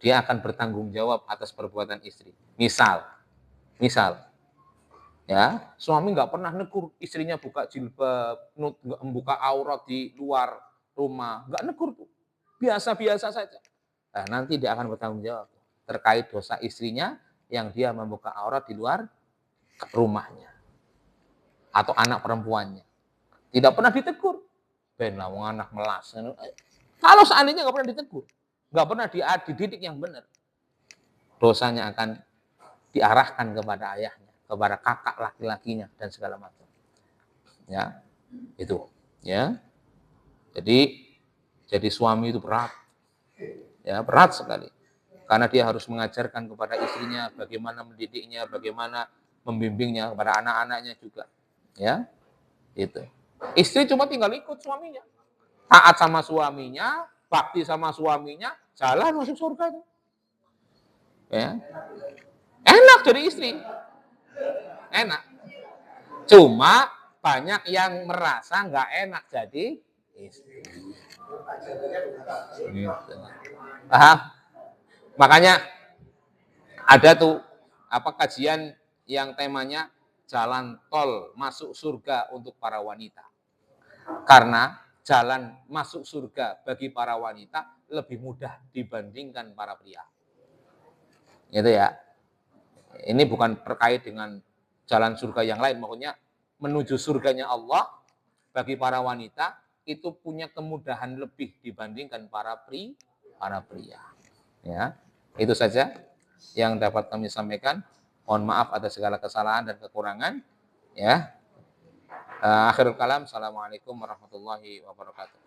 dia akan bertanggung jawab atas perbuatan istri. Misal, ya suami nggak pernah negur istrinya buka jilbab, membuka aurat di luar rumah, nggak negur tuh, biasa-biasa saja. Nah, nanti dia akan bertanggung jawab terkait dosa istrinya yang dia membuka aurat di luar rumahnya atau anak perempuannya. Tidak pernah ditegur. Ben lawang anak melas. Kalau seandainya nggak pernah ditegur, nggak pernah dididik yang benar, dosanya akan diarahkan kepada ayahnya, kepada kakak laki-lakinya dan segala macam. Ya, itu. Ya, jadi suami itu berat. Ya, berat sekali. Karena dia harus mengajarkan kepada istrinya bagaimana mendidiknya, bagaimana membimbingnya kepada anak-anaknya juga. Ya, itu. Istri cuma tinggal ikut suaminya. Taat sama suaminya, bakti sama suaminya, jalan masuk surga. Ya. Enak jadi istri. Enak. Cuma banyak yang merasa nggak enak jadi istri. Gitu. Paham? Makanya ada tuh kajian yang temanya jalan tol masuk surga untuk para wanita. Karena jalan masuk surga bagi para wanita lebih mudah dibandingkan para pria. Gitu ya. Ini bukan terkait dengan jalan surga yang lain, maksudnya menuju surganya Allah bagi para wanita itu punya kemudahan lebih dibandingkan para pria. Ya, itu saja yang dapat kami sampaikan. Mohon maaf atas segala kesalahan dan kekurangan. Ya, akhirul kalam. Assalamualaikum warahmatullahi wabarakatuh.